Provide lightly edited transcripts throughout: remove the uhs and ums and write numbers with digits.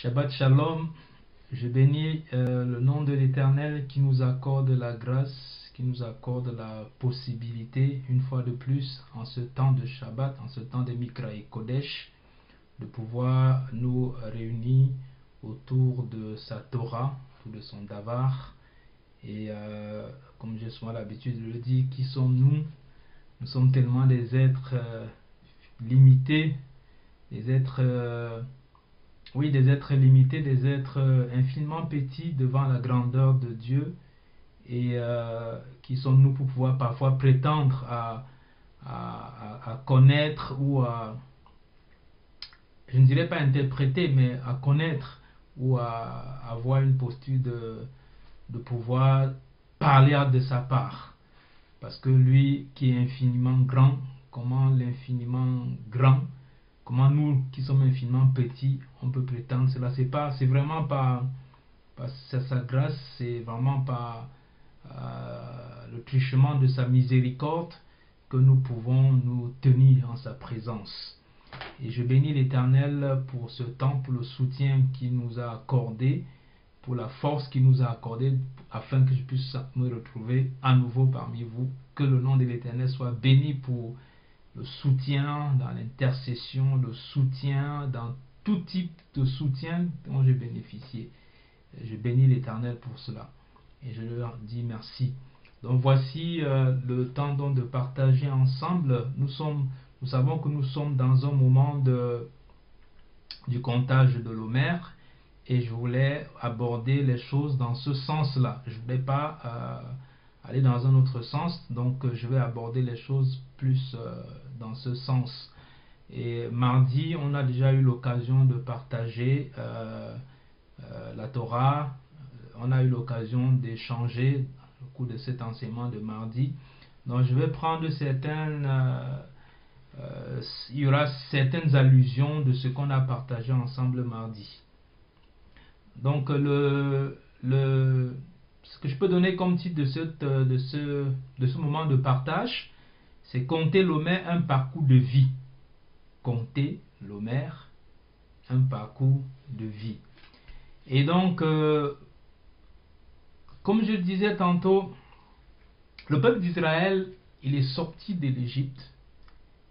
Shabbat Shalom, je bénis le nom de l'Éternel qui nous accorde la grâce, qui nous accorde la possibilité, une fois de plus, en ce temps de Shabbat, en ce temps de Mikra et Kodesh, de pouvoir nous réunir autour de sa Torah, autour de son Davar. Et comme j'ai souvent l'habitude de le dire, qui sommes-nous? Nous sommes tellement des êtres limités, des êtres limités, des êtres infiniment petits devant la grandeur de Dieu. Et qui sommes-nous pour pouvoir parfois prétendre à connaître ou à, je ne dirais pas interpréter, mais à connaître ou à avoir une posture de pouvoir parler de sa part. Parce que lui qui est infiniment grand, comment l'infiniment grand, comment nous qui sommes infiniment petits, on peut prétendre cela? C'est vraiment pas sa grâce, c'est vraiment pas le truchement de sa miséricorde que nous pouvons nous tenir en sa présence. Et je bénis l'Éternel pour ce temps, pour le soutien qu'il nous a accordé, pour la force qu'il nous a accordée, afin que je puisse me retrouver à nouveau parmi vous. Que le nom de l'Éternel soit béni pour le soutien dans l'intercession, le soutien dans tout type de soutien dont j'ai bénéficié. Je bénis l'Éternel pour cela et je leur dis merci. Donc voici le temps donc de partager ensemble. Nous savons que nous sommes dans un moment du comptage de l'Omer et je voulais aborder les choses dans ce sens-là. Je ne voulais pas aller dans un autre sens, donc je vais aborder les choses plus dans ce sens. Et mardi, on a déjà eu l'occasion de partager la Torah, on a eu l'occasion d'échanger au cours de cet enseignement de mardi. Donc je vais prendre il y aura certaines allusions de ce qu'on a partagé ensemble mardi. Donc ce que je peux donner comme titre de ce moment de partage, c'est compter l'Omer, un parcours de vie. Compter l'Omer, un parcours de vie. Et donc, comme je le disais tantôt, le peuple d'Israël, il est sorti de l'Égypte,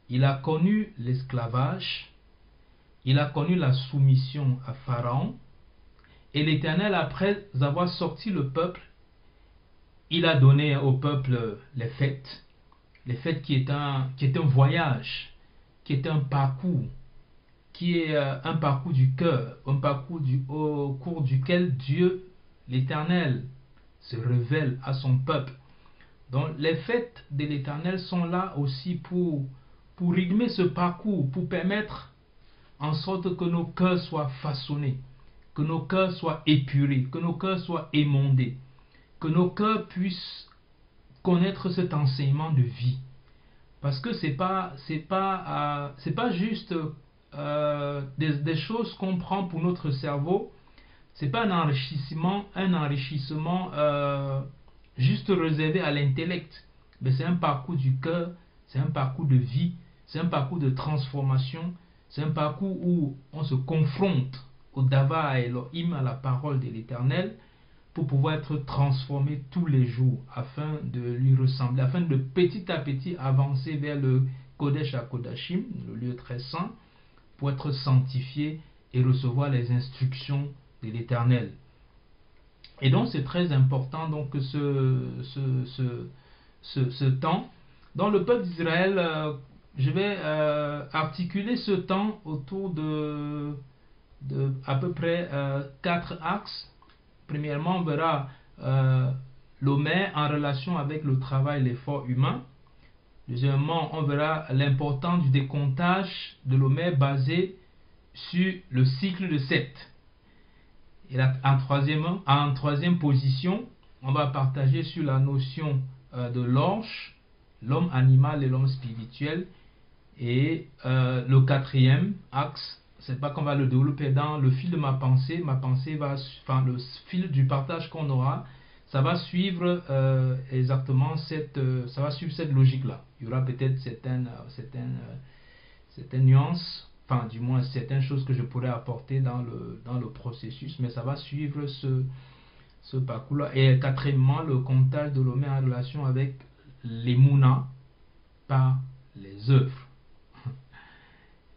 il a connu l'esclavage, il a connu la soumission à Pharaon, et l'Éternel, après avoir sorti le peuple, il a donné au peuple les fêtes qui est un voyage, qui est un parcours, qui est un parcours du cœur, un parcours au cours duquel Dieu, l'Éternel, se révèle à son peuple. Donc les fêtes de l'Éternel sont là aussi pour rythmer ce parcours, pour permettre en sorte que nos cœurs soient façonnés, que nos cœurs soient épurés, que nos cœurs soient émondés, que nos cœurs puissent connaître cet enseignement de vie. Parce que c'est pas juste des choses qu'on prend pour notre cerveau. C'est pas un enrichissement juste réservé à l'intellect, mais c'est un parcours du cœur, c'est un parcours de vie, c'est un parcours de transformation, c'est un parcours où on se confronte au Davar et Elohim, à la parole de l'Éternel, pour pouvoir être transformé tous les jours, afin de lui ressembler, afin de petit à petit avancer vers le Kodesh HaKodashim, le lieu très saint, pour être sanctifié et recevoir les instructions de l'Éternel. Et donc c'est très important donc que ce temps. Dans le peuple d'Israël, je vais articuler ce temps autour de à peu près 4 axes. Premièrement, on verra l'Omer en relation avec le travail, l'effort humain. Deuxièmement, on verra l'importance du décomptage de l'Omer basé sur le cycle de 7. Et là, en troisième position, on va partager sur la notion de l'ange, l'homme animal et l'homme spirituel. Et le quatrième axe, c'est pas qu'on va le développer dans le fil de ma pensée va, enfin le fil du partage qu'on aura, ça va suivre exactement cette logique là. Il y aura peut-être certaines nuances enfin du moins certaines choses que je pourrais apporter dans le processus, mais ça va suivre ce parcours-là. Et quatrièmement, le comptage de l'homme en relation avec les mounas, pas les œuvres.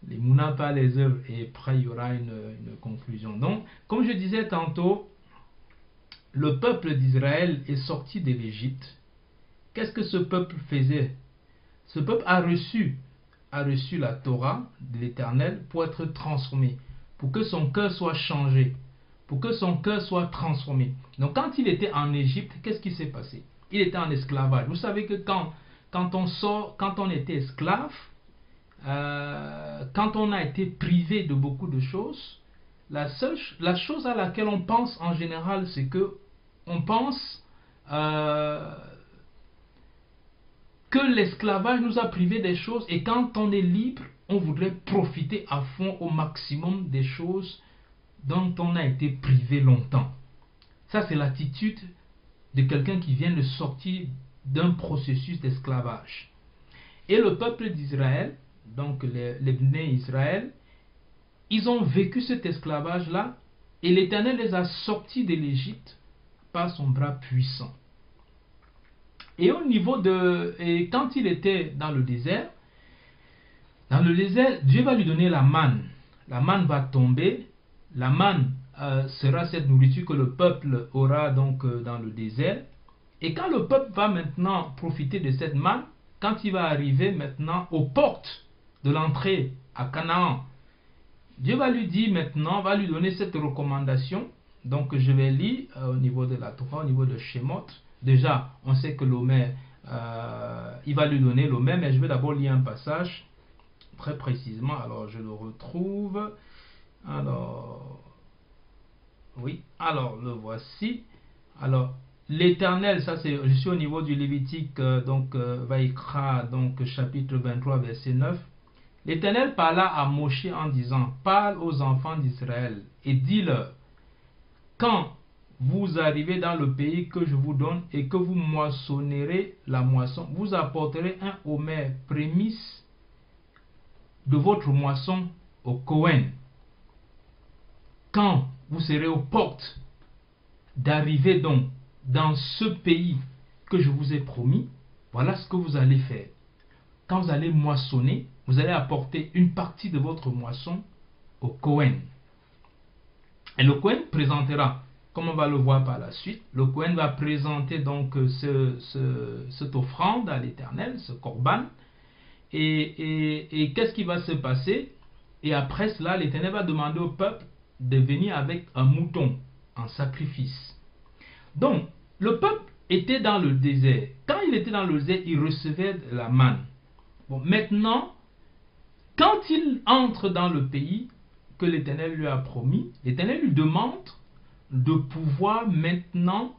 Les mounas, pas les œuvres. Et après, il y aura une conclusion. Donc, comme je disais tantôt, le peuple d'Israël est sorti de l'Égypte. Qu'est-ce que ce peuple faisait? Ce peuple a reçu la Torah de l'Éternel pour être transformé, pour que son cœur soit changé, pour que son cœur soit transformé. Donc quand il était en Égypte, qu'est-ce qui s'est passé? Il était en esclavage. Vous savez que quand on était esclave, quand on a été privé de beaucoup de choses, la chose à laquelle on pense en général, c'est que on pense que l'esclavage nous a privés des choses, et quand on est libre, on voudrait profiter à fond, au maximum des choses dont on a été privé longtemps. Ça, c'est l'attitude de quelqu'un qui vient de sortir d'un processus d'esclavage. Et le peuple d'Israël, donc les Bnei Israël, ils ont vécu cet esclavage-là, et l'Éternel les a sortis de l'Égypte par son bras puissant. Et et quand il était dans le désert, Dieu va lui donner la manne. La manne va tomber. La manne sera cette nourriture que le peuple aura donc dans le désert. Et quand le peuple va maintenant profiter de cette manne, quand il va arriver maintenant aux portes de l'entrée à Canaan, Dieu va lui dire maintenant, va lui donner cette recommandation. Donc je vais lire au niveau de la Torah, au niveau de Shemot. Déjà, on sait que l'Omer, il va lui donner l'Omer, mais je vais d'abord lire un passage très précisément. Alors, je le retrouve. Alors, oui, alors le voici. Alors, l'Éternel, ça c'est, je suis au niveau du Lévitique, Vaïkra, donc chapitre 23, verset 9. L'Éternel parla à Moshe en disant, parle aux enfants d'Israël et dis-leur, quand vous arrivez dans le pays que je vous donne et que vous moissonnerez la moisson, vous apporterez un homer prémisse de votre moisson au Cohen. Quand vous serez aux portes d'arriver donc dans ce pays que je vous ai promis, voilà ce que vous allez faire. Quand vous allez moissonner, vous allez apporter une partie de votre moisson au Cohen. Et le Cohen présentera, comme on va le voir par la suite, le Cohen va présenter donc cette offrande à l'Éternel, ce korban. Et qu'est-ce qui va se passer? Et après cela, l'Éternel va demander au peuple de venir avec un mouton en sacrifice. Donc, le peuple était dans le désert. Quand il était dans le désert, il recevait de la manne. Bon, maintenant, quand il entre dans le pays que l'Éternel lui a promis, l'Éternel lui demande de pouvoir maintenant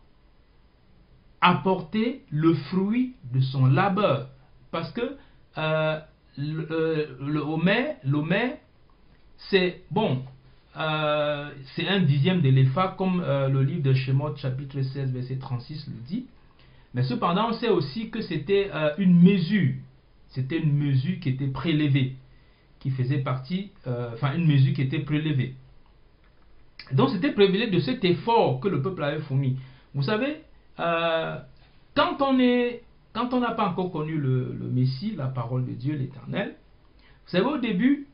apporter le fruit de son labeur. Parce que le homer, c'est bon, c'est un dixième de l'épha, comme le livre de Shemot, chapitre 16, verset 36 le dit. Mais cependant, on sait aussi que c'était une mesure. C'était une mesure qui était prélevée, qui faisait partie, une mesure qui était prélevée. Donc c'était prélevé de cet effort que le peuple avait fourni. Vous savez, quand on n'a pas encore connu le Messie, la parole de Dieu, l'Éternel, vous savez, au début,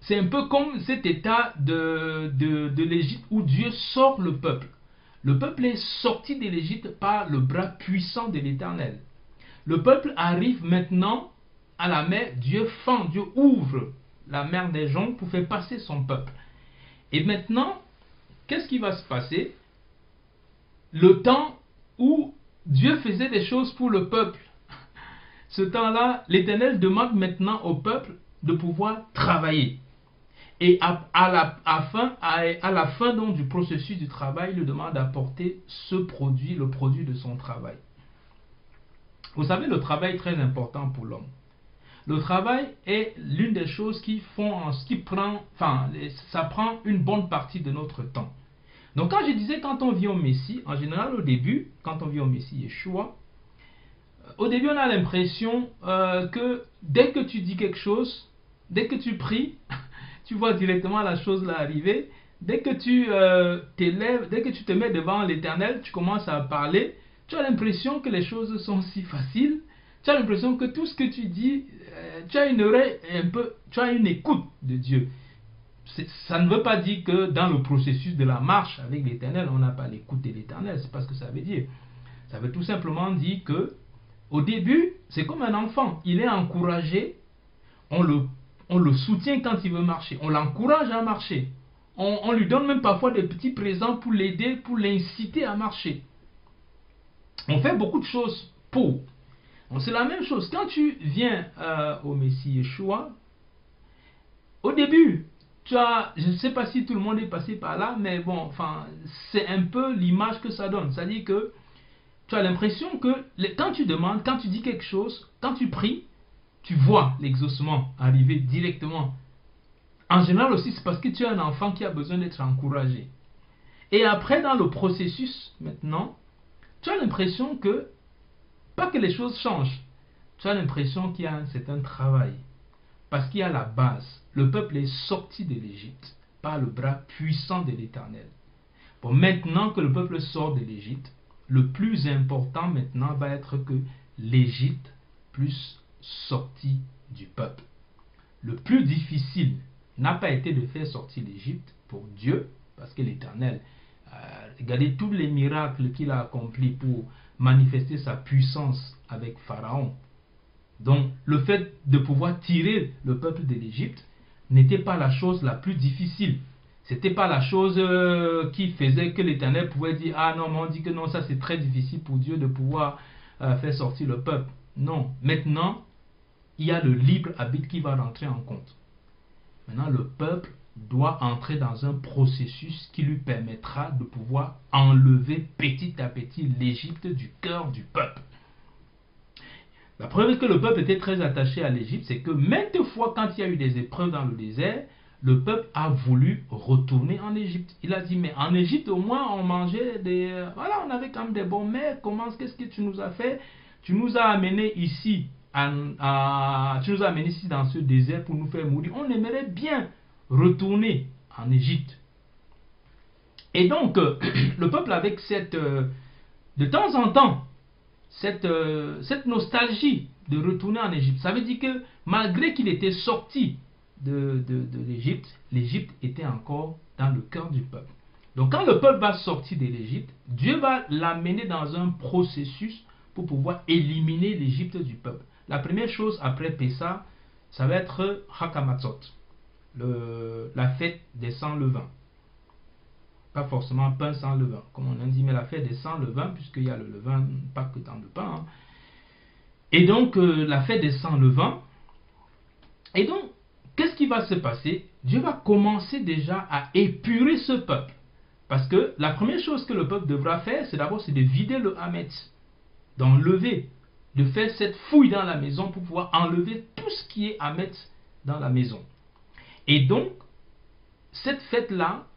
c'est un peu comme cet état de l'Égypte où Dieu sort le peuple. Le peuple est sorti de l'Égypte par le bras puissant de l'Éternel. Le peuple arrive maintenant à la mer, Dieu fend, Dieu ouvre la mer des joncs pour faire passer son peuple. Et maintenant, qu'est-ce qui va se passer? Le temps où Dieu faisait des choses pour le peuple, ce temps-là, l'Éternel demande maintenant au peuple de pouvoir travailler. Et à la fin donc, du processus du travail, il lui demande d'apporter ce produit, le produit de son travail. Vous savez, le travail est très important pour l'homme. Le travail est l'une des choses ça prend une bonne partie de notre temps. Donc quand je disais, quand on vient au Messie, en général au début, quand on vient au Messie Yeshua, au début on a l'impression que dès que tu dis quelque chose, dès que tu pries, tu vois directement la chose là arriver. Dès que tu t'élèves, dès que tu te mets devant l'Éternel, tu commences à parler, tu as l'impression que les choses sont si faciles. Tu as l'impression que tout ce que tu dis, tu as une oreille un peu, tu as une écoute de Dieu. Ça ne veut pas dire que dans le processus de la marche avec l'Éternel, on n'a pas l'écoute de l'Éternel. C'est pas ce que ça veut dire. Ça veut tout simplement dire que au début, c'est comme un enfant. Il est encouragé, on le soutient quand il veut marcher, on l'encourage à marcher. On lui donne même parfois des petits présents pour l'aider, pour l'inciter à marcher. On fait beaucoup de choses pour. C'est la même chose. Quand tu viens au Messie Yeshua, au début, je ne sais pas si tout le monde est passé par là, mais bon, enfin, c'est un peu l'image que ça donne. C'est-à-dire que tu as l'impression que quand tu demandes, quand tu dis quelque chose, quand tu pries, tu vois l'exaucement arriver directement. En général aussi, c'est parce que tu es un enfant qui a besoin d'être encouragé. Et après, dans le processus, maintenant, tu as l'impression que, pas que les choses changent, tu as l'impression qu'il y a un certain travail. Parce qu'il y a la base. Le peuple est sorti de l'Égypte par le bras puissant de l'Éternel. Bon, maintenant que le peuple sort de l'Égypte, le plus important maintenant va être que l'Égypte plus sortie du peuple. Le plus difficile n'a pas été de faire sortir l'Égypte pour Dieu, parce que l'Éternel, regardez tous les miracles qu'il a accomplis pour manifester sa puissance avec Pharaon. Donc, le fait de pouvoir tirer le peuple de l'Égypte n'était pas la chose la plus difficile. C'était pas la chose qui faisait que l'Éternel pouvait dire « Ah non, mais on dit que non, ça c'est très difficile pour Dieu de pouvoir faire sortir le peuple. » Non, maintenant, il y a le libre arbitre qui va rentrer en compte. Maintenant, le peuple doit entrer dans un processus qui lui permettra de pouvoir enlever petit à petit l'Égypte du cœur du peuple. La preuve que le peuple était très attaché à l'Égypte, c'est que maintes fois, quand il y a eu des épreuves dans le désert, le peuple a voulu retourner en Égypte. Il a dit, mais en Égypte, au moins, on mangeait des... Voilà, on avait quand même des bons mets. Qu'est-ce que tu nous as fait? Tu nous as amenés ici, tu nous as amenés ici dans ce désert pour nous faire mourir. On aimerait bien retourner en Égypte. Et donc, le peuple avec de temps en temps, cette nostalgie de retourner en Égypte. Ça veut dire que malgré qu'il était sorti de l'Égypte, l'Égypte était encore dans le cœur du peuple. Donc quand le peuple va sortir de l'Égypte, Dieu va l'amener dans un processus pour pouvoir éliminer l'Égypte du peuple. La première chose après Pessah, ça va être Hakamatzot, la fête des 100 levains. Pas forcément pain sans levain, comme on a dit, mais la fête des 100 levains, puisqu'il y a le levain, pas que dans le pain. Hein. Et donc, la fête des 100 levains. Et donc, qu'est-ce qui va se passer? Dieu va commencer déjà à épurer ce peuple. Parce que la première chose que le peuple devra faire, c'est d'abord de vider le hametz, d'enlever, de faire cette fouille dans la maison pour pouvoir enlever tout ce qui est hametz dans la maison. Et donc, cette fête-là,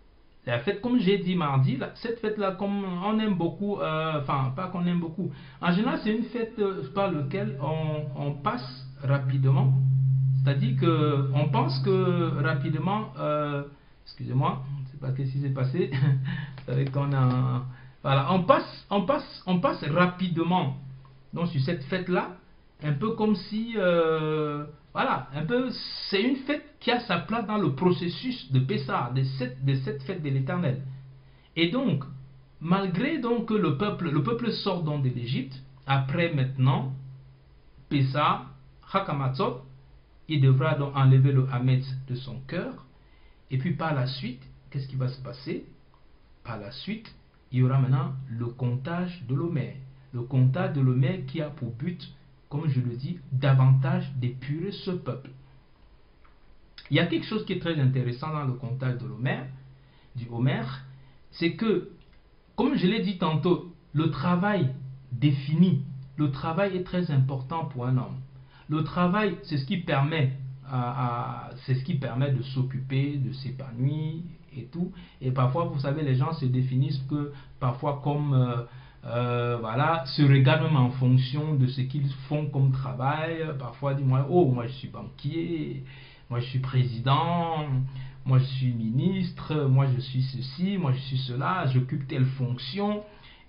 la fête, comme j'ai dit mardi, cette fête-là, comme on aime beaucoup, enfin, pas qu'on aime beaucoup, en général, c'est une fête par laquelle on passe rapidement. C'est-à-dire qu'on pense que rapidement, excusez-moi, je ne sais pas ce qui s'est passé, voilà, on passe rapidement donc, sur cette fête-là, un peu comme si, voilà, un peu, c'est une fête qui a sa place dans le processus de Pessah, de cette fête de l'Éternel. Et donc, malgré donc que le peuple sort donc de l'Égypte, après maintenant, Pessah, Hakamatzot, il devra donc enlever le hametz de son cœur. Et puis par la suite, qu'est-ce qui va se passer? Par la suite, il y aura maintenant le comptage de l'Omer. Le comptage de l'Omer qui a pour but, comme je le dis, davantage d'épurer ce peuple. Il y a quelque chose qui est très intéressant dans le comptage de l'Omer, du Homer, c'est que, comme je l'ai dit tantôt, le travail défini, le travail est très important pour un homme. Le travail, c'est ce qui permet de s'occuper, de s'épanouir et tout. Et parfois, vous savez, les gens se définissent que parfois comme voilà, se regardent même en fonction de ce qu'ils font comme travail. Parfois, dis-moi, oh, moi je suis banquier, moi je suis président, moi je suis ministre, moi je suis ceci, moi je suis cela, j'occupe telle fonction.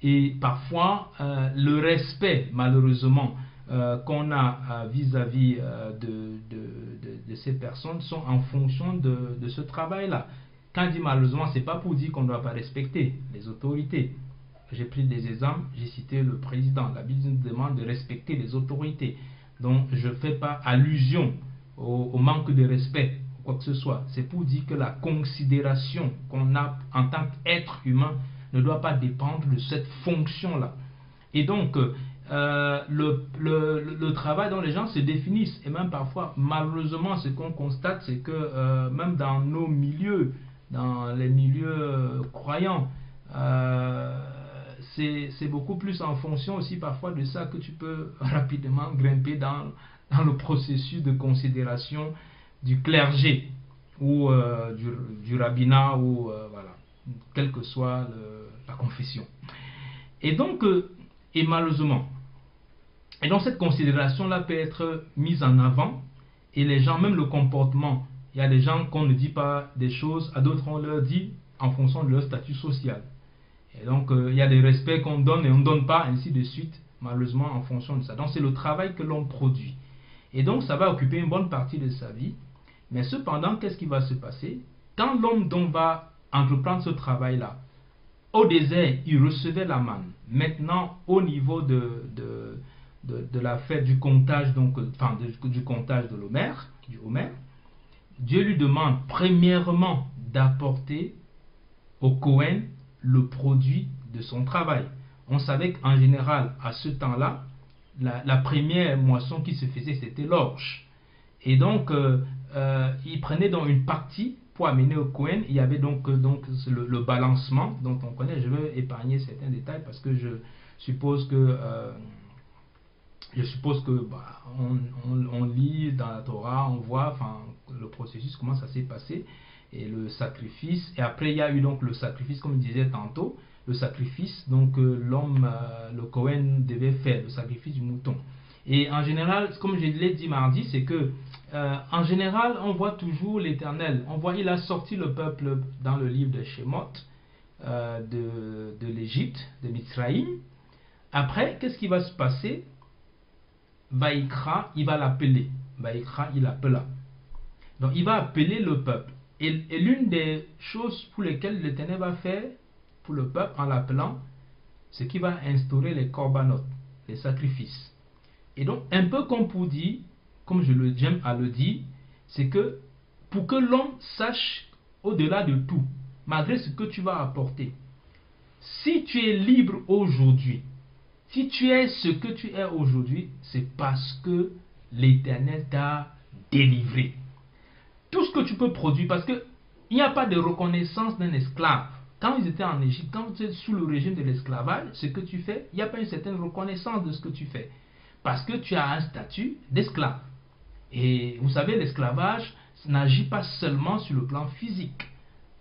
Et parfois, le respect, malheureusement, qu'on a vis-à-vis de ces personnes sont en fonction de ce travail-là. Quand je dis malheureusement, ce n'est pas pour dire qu'on ne doit pas respecter les autorités. J'ai pris des exemples, j'ai cité le président. La Bible nous demande de respecter les autorités. Donc, je ne fais pas allusion au manque de respect ou quoi que ce soit. C'est pour dire que la considération qu'on a en tant qu'être humain ne doit pas dépendre de cette fonction-là. Et donc, le travail dont les gens se définissent, et même parfois, malheureusement, ce qu'on constate, c'est que même dans nos milieux, dans les milieux croyants, c'est beaucoup plus en fonction aussi parfois de ça que tu peux rapidement grimper dans le processus de considération du clergé ou du rabbinat ou voilà, quelle que soit la confession. Et donc, et malheureusement, et donc cette considération-là peut être mise en avant et les gens, même le comportement, il y a des gens qu'on ne dit pas des choses, à d'autres on leur dit en fonction de leur statut social. Et donc, il y a des respects qu'on donne et on ne donne pas, ainsi de suite, malheureusement, en fonction de ça. Donc, c'est le travail que l'on produit. Et donc, ça va occuper une bonne partie de sa vie. Mais cependant, qu'est-ce qui va se passer? Quand l'homme donc va entreprendre ce travail-là, au désert, il recevait la manne. Maintenant, au niveau de la fête du comptage, donc, enfin, du comptage de l'Homère, Dieu lui demande premièrement d'apporter au Cohen le produit de son travail. On savait qu'en général, à ce temps-là, la première moisson qui se faisait, c'était l'orge. Et donc, il prenait donc une partie pour amener au Cohen. Il y avait donc le balancement dont on connaît. Je vais épargner certains détails parce que je suppose que on lit dans la Torah, on voit enfin, le processus, comment ça s'est passé, et le sacrifice. Et après, il y a eu donc le sacrifice, comme je disais tantôt, le sacrifice, donc l'homme, le Cohen devait faire, le sacrifice du mouton. Et en général, comme je l'ai dit mardi, c'est que en général, on voit toujours l'Éternel. On voit, il a sorti le peuple dans le livre de Shemot, de l'Égypte, de Mithraïm. Après, qu'est-ce qui va se passer? Vaïkra, il va l'appeler. Vaïkra, il appela. Donc, il va appeler le peuple. Et l'une des choses pour lesquelles l'Éternel va faire pour le peuple en l'appelant, c'est qu'il va instaurer les korbanot, les sacrifices. Et donc, un peu comme pour dire, comme j'aime à le dire, c'est que pour que l'homme sache au-delà de tout, malgré ce que tu vas apporter, si tu es libre aujourd'hui, si tu es ce que tu es aujourd'hui, c'est parce que l'Éternel t'a délivré. Tout ce que tu peux produire, parce qu'il n'y a pas de reconnaissance d'un esclave. Quand ils étaient en Égypte, quand tu es sous le régime de l'esclavage, ce que tu fais, il n'y a pas une certaine reconnaissance de ce que tu fais. Parce que tu as un statut d'esclave. Et vous savez, l'esclavage n'agit pas seulement sur le plan physique.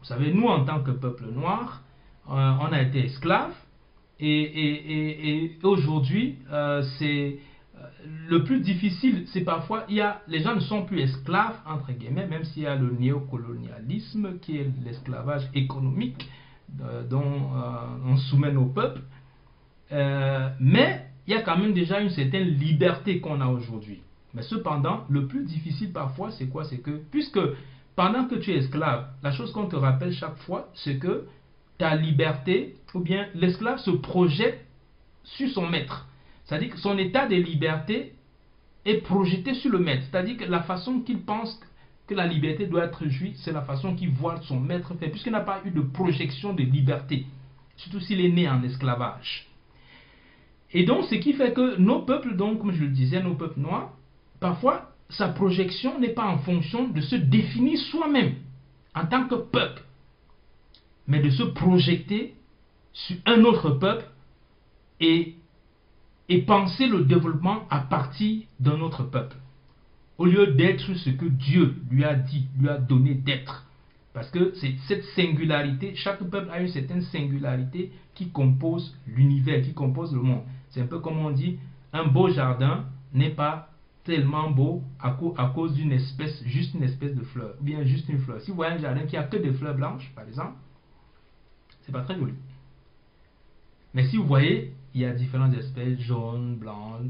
Vous savez, nous, en tant que peuple noir, on a été esclaves. Et aujourd'hui, c'est le plus difficile, c'est parfois, les gens ne sont plus esclaves, entre guillemets, même s'il y a le néocolonialisme, qui est l'esclavage économique, dont on soumet nos peuples. Mais il y a quand même déjà une certaine liberté qu'on a aujourd'hui. Mais cependant, le plus difficile parfois, c'est quoi? C'est que, puisque pendant que tu es esclave, la chose qu'on te rappelle chaque fois, c'est que ta liberté, ou bien l'esclave se projette sur son maître. C'est-à-dire que son état de liberté est projeté sur le maître. C'est-à-dire que la façon qu'il pense que la liberté doit être jouie, c'est la façon qu'il voit son maître faire, puisqu'il n'a pas eu de projection de liberté, surtout s'il est né en esclavage. Et donc, ce qui fait que nos peuples, donc, comme je le disais, nos peuples noirs, parfois, sa projection n'est pas en fonction de se définir soi-même en tant que peuple, mais de se projeter sur un autre peuple et penser le développement à partir d'un autre peuple, au lieu d'être ce que Dieu lui a dit, lui a donné d'être. Parce que c'est cette singularité, chaque peuple a une certaine singularité qui compose l'univers, qui compose le monde. C'est un peu comme on dit, un beau jardin n'est pas tellement beau à cause d'une espèce, juste une espèce de fleur, ou bien juste une fleur. Si vous voyez un jardin qui a que des fleurs blanches, par exemple, c'est pas très joli. Mais si vous voyez, il y a différentes espèces, jaunes, blancs,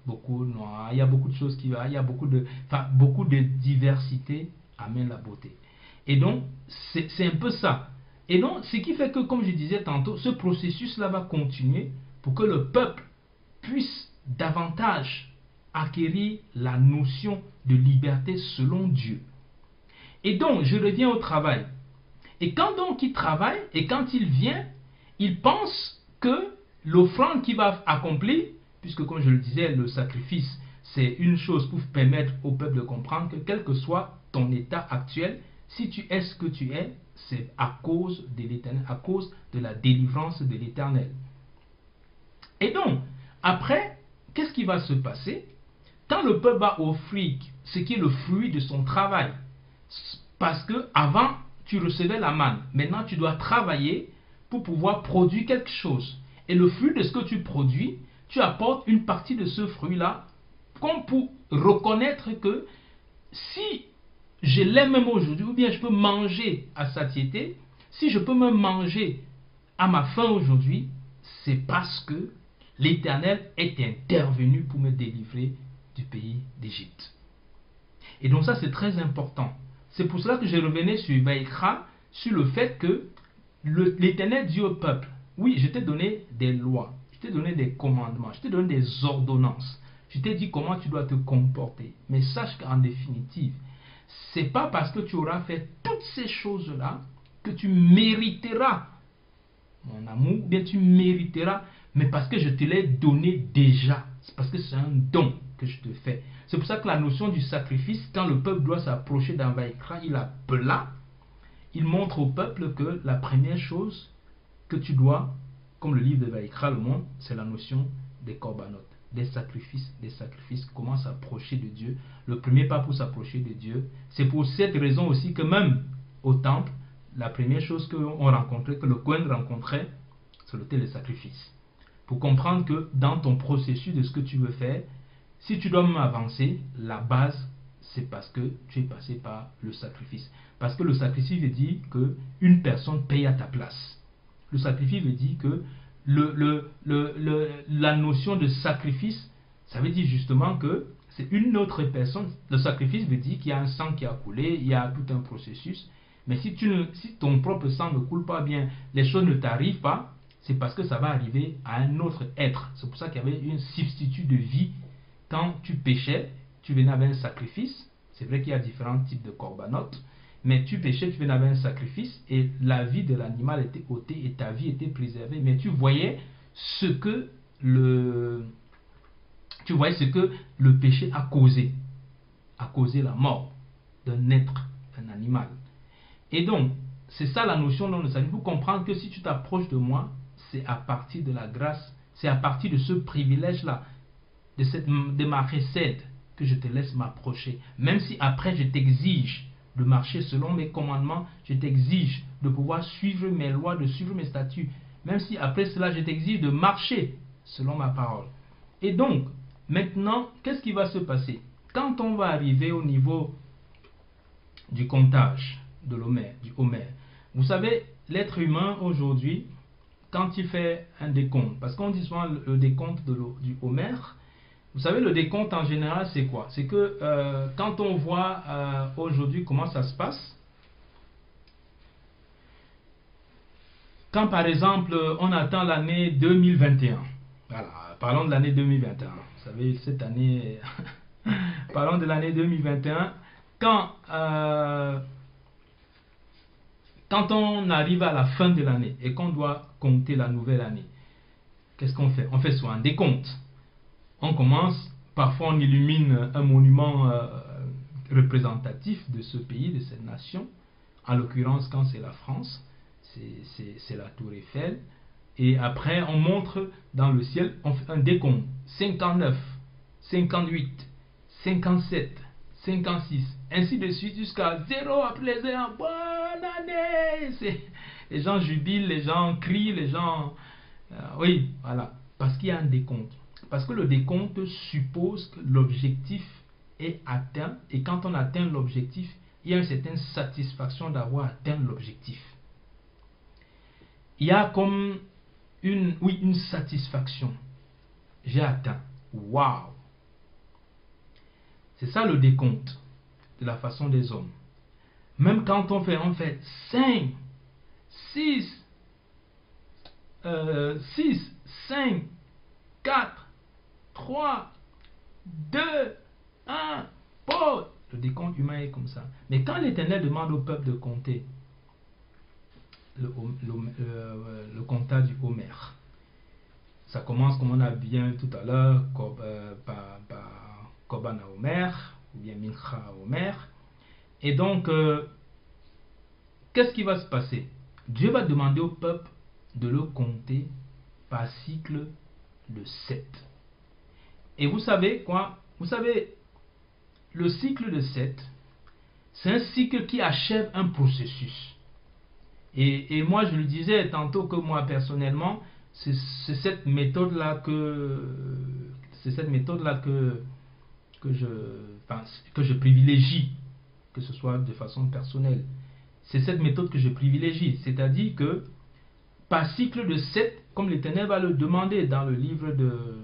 beaucoup noirs, il y a beaucoup de choses qui va, il y a beaucoup de diversité amène la beauté. Et donc, c'est un peu ça. Et donc, ce qui fait que, comme je disais tantôt, ce processus-là va continuer pour que le peuple puisse davantage acquérir la notion de liberté selon Dieu. Et donc, je reviens au travail. Et quand donc il travaille, et quand il vient, il pense que l'offrande qu'il va accomplir, puisque comme je le disais, le sacrifice, c'est une chose pour permettre au peuple de comprendre que quel que soit ton état actuel, si tu es ce que tu es, c'est à cause de l'Éternel, à cause de la délivrance de l'Éternel. Et donc, après, qu'est-ce qui va se passer? Quand le peuple va offrir ce qui est le fruit de son travail, parce que avant tu recevais la manne, maintenant tu dois travailler pour pouvoir produire quelque chose. Et le fruit de ce que tu produis, tu apportes une partie de ce fruit-là, comme pour reconnaître que si je l'ai même aujourd'hui, ou bien je peux manger à satiété, si je peux me manger à ma faim aujourd'hui, c'est parce que l'Éternel est intervenu pour me délivrer du pays d'Égypte. Et donc ça c'est très important. C'est pour cela que je revenais sur Vaïkra, sur le fait que l'Éternel dit au peuple, oui, je t'ai donné des lois, je t'ai donné des commandements, je t'ai donné des ordonnances, je t'ai dit comment tu dois te comporter. Mais sache qu'en définitive, c'est pas parce que tu auras fait toutes ces choses-là que tu mériteras mon amour, ou bien tu mériteras, mais parce que je te l'ai donné déjà. C'est parce que c'est un don que je te fais. C'est pour ça que la notion du sacrifice, quand le peuple doit s'approcher d'un Vaïkra, il appela, il montre au peuple que la première chose que tu dois, comme le livre de Vaïkra le montre, c'est la notion des corbanotes, des sacrifices, comment s'approcher de Dieu. Le premier pas pour s'approcher de Dieu, c'est pour cette raison aussi que même au temple, la première chose qu'on rencontrait, que le Kohen rencontrait, c'est l'autel des sacrifices. Pour comprendre que dans ton processus de ce que tu veux faire, si tu dois même avancer, la base, c'est parce que tu es passé par le sacrifice. Parce que le sacrifice veut dire qu'une personne paye à ta place. Le sacrifice veut dire que la notion de sacrifice, ça veut dire justement que c'est une autre personne. Le sacrifice veut dire qu'il y a un sang qui a coulé, il y a tout un processus. Mais si ton propre sang ne coule pas bien, les choses ne t'arrivent pas, c'est parce que ça va arriver à un autre être. C'est pour ça qu'il y avait une substitut de vie. Quand tu péchais, tu venais avec un sacrifice. C'est vrai qu'il y a différents types de corbanotes. Mais tu péchais, tu venais avec un sacrifice et la vie de l'animal était ôtée et ta vie était préservée. Mais tu voyais ce que le péché a causé la mort d'un être, d'un animal. Et donc, c'est ça la notion dont nous allons vous comprendre que si tu t'approches de moi, c'est à partir de la grâce, c'est à partir de ce privilège-là, de ma recette que je te laisse m'approcher. Même si après je t'exige de marcher selon mes commandements, je t'exige de pouvoir suivre mes lois, de suivre mes statuts. Même si après cela je t'exige de marcher selon ma parole. Et donc, maintenant, qu'est-ce qui va se passer? Quand on va arriver au niveau du comptage, de l'Homère, du Homère. Vous savez, l'être humain aujourd'hui, quand il fait un décompte, parce qu'on dit souvent le décompte du Homère, vous savez, le décompte en général, c'est quoi? C'est que quand on voit aujourd'hui comment ça se passe, quand par exemple on attend l'année 2021, voilà, parlons de l'année 2021, vous savez, cette année, parlons de l'année 2021, quand on arrive à la fin de l'année et qu'on doit compter la nouvelle année, qu'est-ce qu'on fait? On fait soit un décompte. On commence, parfois on illumine un monument représentatif de ce pays, de cette nation. En l'occurrence, quand c'est la France, c'est la tour Eiffel. Et après, on montre dans le ciel, on fait un décompte. 59, 58, 57, 56, ainsi de suite jusqu'à 0 après les 0. Bonne année! Les gens jubilent, les gens crient, les gens... oui, voilà. Parce qu'il y a un décompte. Parce que le décompte suppose que l'objectif est atteint, et quand on atteint l'objectif, il y a une certaine satisfaction d'avoir atteint l'objectif. Il y a comme une satisfaction. J'ai atteint. Waouh! C'est ça le décompte de la façon des hommes. Même quand on fait 5, 6, 5, 4, 3, 2, 1, pause. Le décompte humain est comme ça. Mais quand l'Éternel demande au peuple de compter, le comptage du Homer, ça commence comme on a bien tout à l'heure, par Korban à Homer, ou bien Mincha à Homer. Et donc, qu'est-ce qui va se passer? Dieu va demander au peuple de le compter par cycle de 7. Et vous savez quoi? Vous savez, le cycle de 7, c'est un cycle qui achève un processus. Et moi, je le disais tantôt que moi, personnellement, c'est cette méthode-là que je privilégie, que ce soit de façon personnelle. C'est cette méthode que je privilégie. C'est-à-dire que par cycle de 7, comme l'Éternel va le demander dans le livre de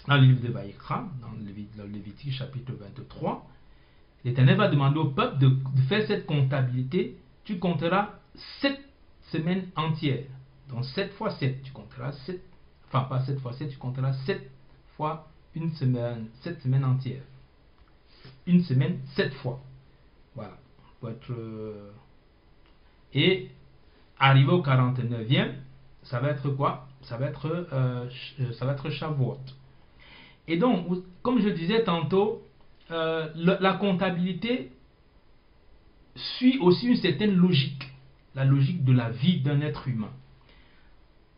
Vaïkra, dans le Lévitique chapitre 23, l'Éternel va demander au peuple de faire cette comptabilité. Tu compteras 7 semaines entières. Donc 7 fois 7, tu compteras 7. Enfin, pas 7 fois 7, tu compteras 7 fois une semaine, 7 semaines entières. Une semaine, 7 fois. Voilà. Pour être, et arrivé au 49e, ça va être quoi? Ça va être Shavuot. Et donc, comme je disais tantôt, la comptabilité suit aussi une certaine logique. La logique de la vie d'un être humain.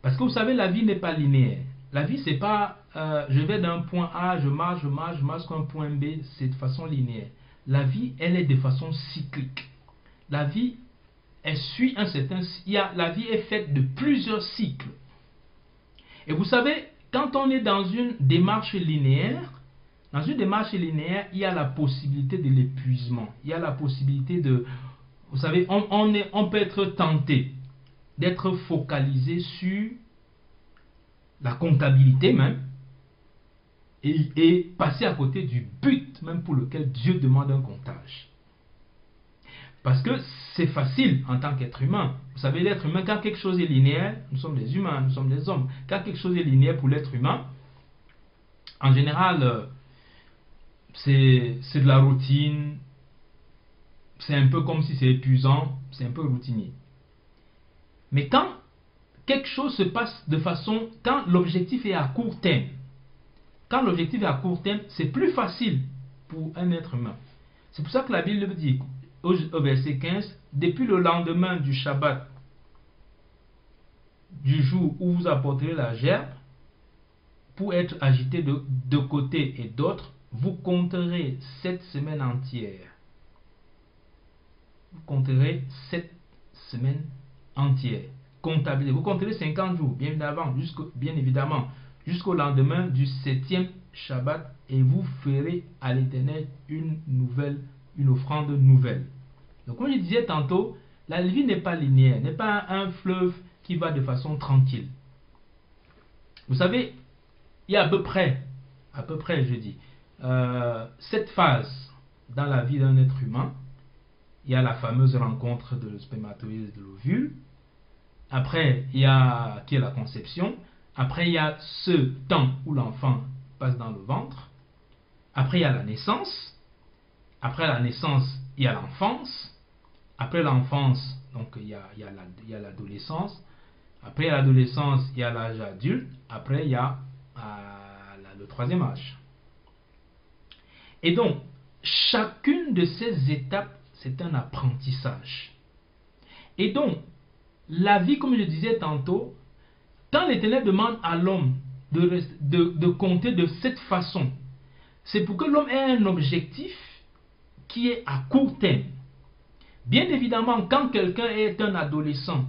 Parce que vous savez, la vie n'est pas linéaire. La vie, c'est pas je vais d'un point A, je marche jusqu'à un point B, c'est de façon linéaire. La vie, elle est de façon cyclique. La vie, elle suit un certain... la vie est faite de plusieurs cycles. Et vous savez, quand on est dans une démarche linéaire, il y a la possibilité de l'épuisement. Il y a la possibilité de... Vous savez, on peut être tenté d'être focalisé sur la comptabilité même et passer à côté du but même pour lequel Dieu demande un comptage. Parce que c'est facile en tant qu'être humain. Vous savez, l'être humain, quand quelque chose est linéaire, nous sommes des humains, nous sommes des hommes. Quand quelque chose est linéaire pour l'être humain, en général, c'est de la routine. C'est un peu comme si c'est épuisant, c'est un peu routinier. Mais quand quelque chose se passe de façon... Quand l'objectif est à court terme, c'est plus facile pour un être humain. C'est pour ça que la Bible dit, au verset 15, depuis le lendemain du Shabbat, du jour où vous apporterez la gerbe, pour être agité de côté et d'autre, vous compterez 7 semaines entières. Vous compterez 7 semaines entières. Comptabilisez. Vous compterez 50 jours, bien évidemment, jusqu'au lendemain du 7e Shabbat, et vous ferez à l'Éternel une offrande nouvelle. Donc, comme je disais tantôt, la vie n'est pas linéaire, n'est pas un fleuve qui va de façon tranquille. Vous savez, il y a à peu près, je dis, 7 phases dans la vie d'un être humain. Il y a la fameuse rencontre de spermatozoïde et de l'ovule. Après, il y a qui est la conception. Après, il y a ce temps où l'enfant passe dans le ventre. Après, il y a la naissance. Après la naissance, il y a l'enfance. Après l'enfance, donc il y a l'adolescence. Après l'adolescence, il y a l'âge adulte. Après, il y a le 3e âge. Et donc, chacune de ces étapes, c'est un apprentissage. Et donc, la vie, comme je disais tantôt, quand l'Éternel demande à l'homme de compter de cette façon, c'est pour que l'homme ait un objectif qui est à court terme. Bien évidemment, quand quelqu'un est un adolescent,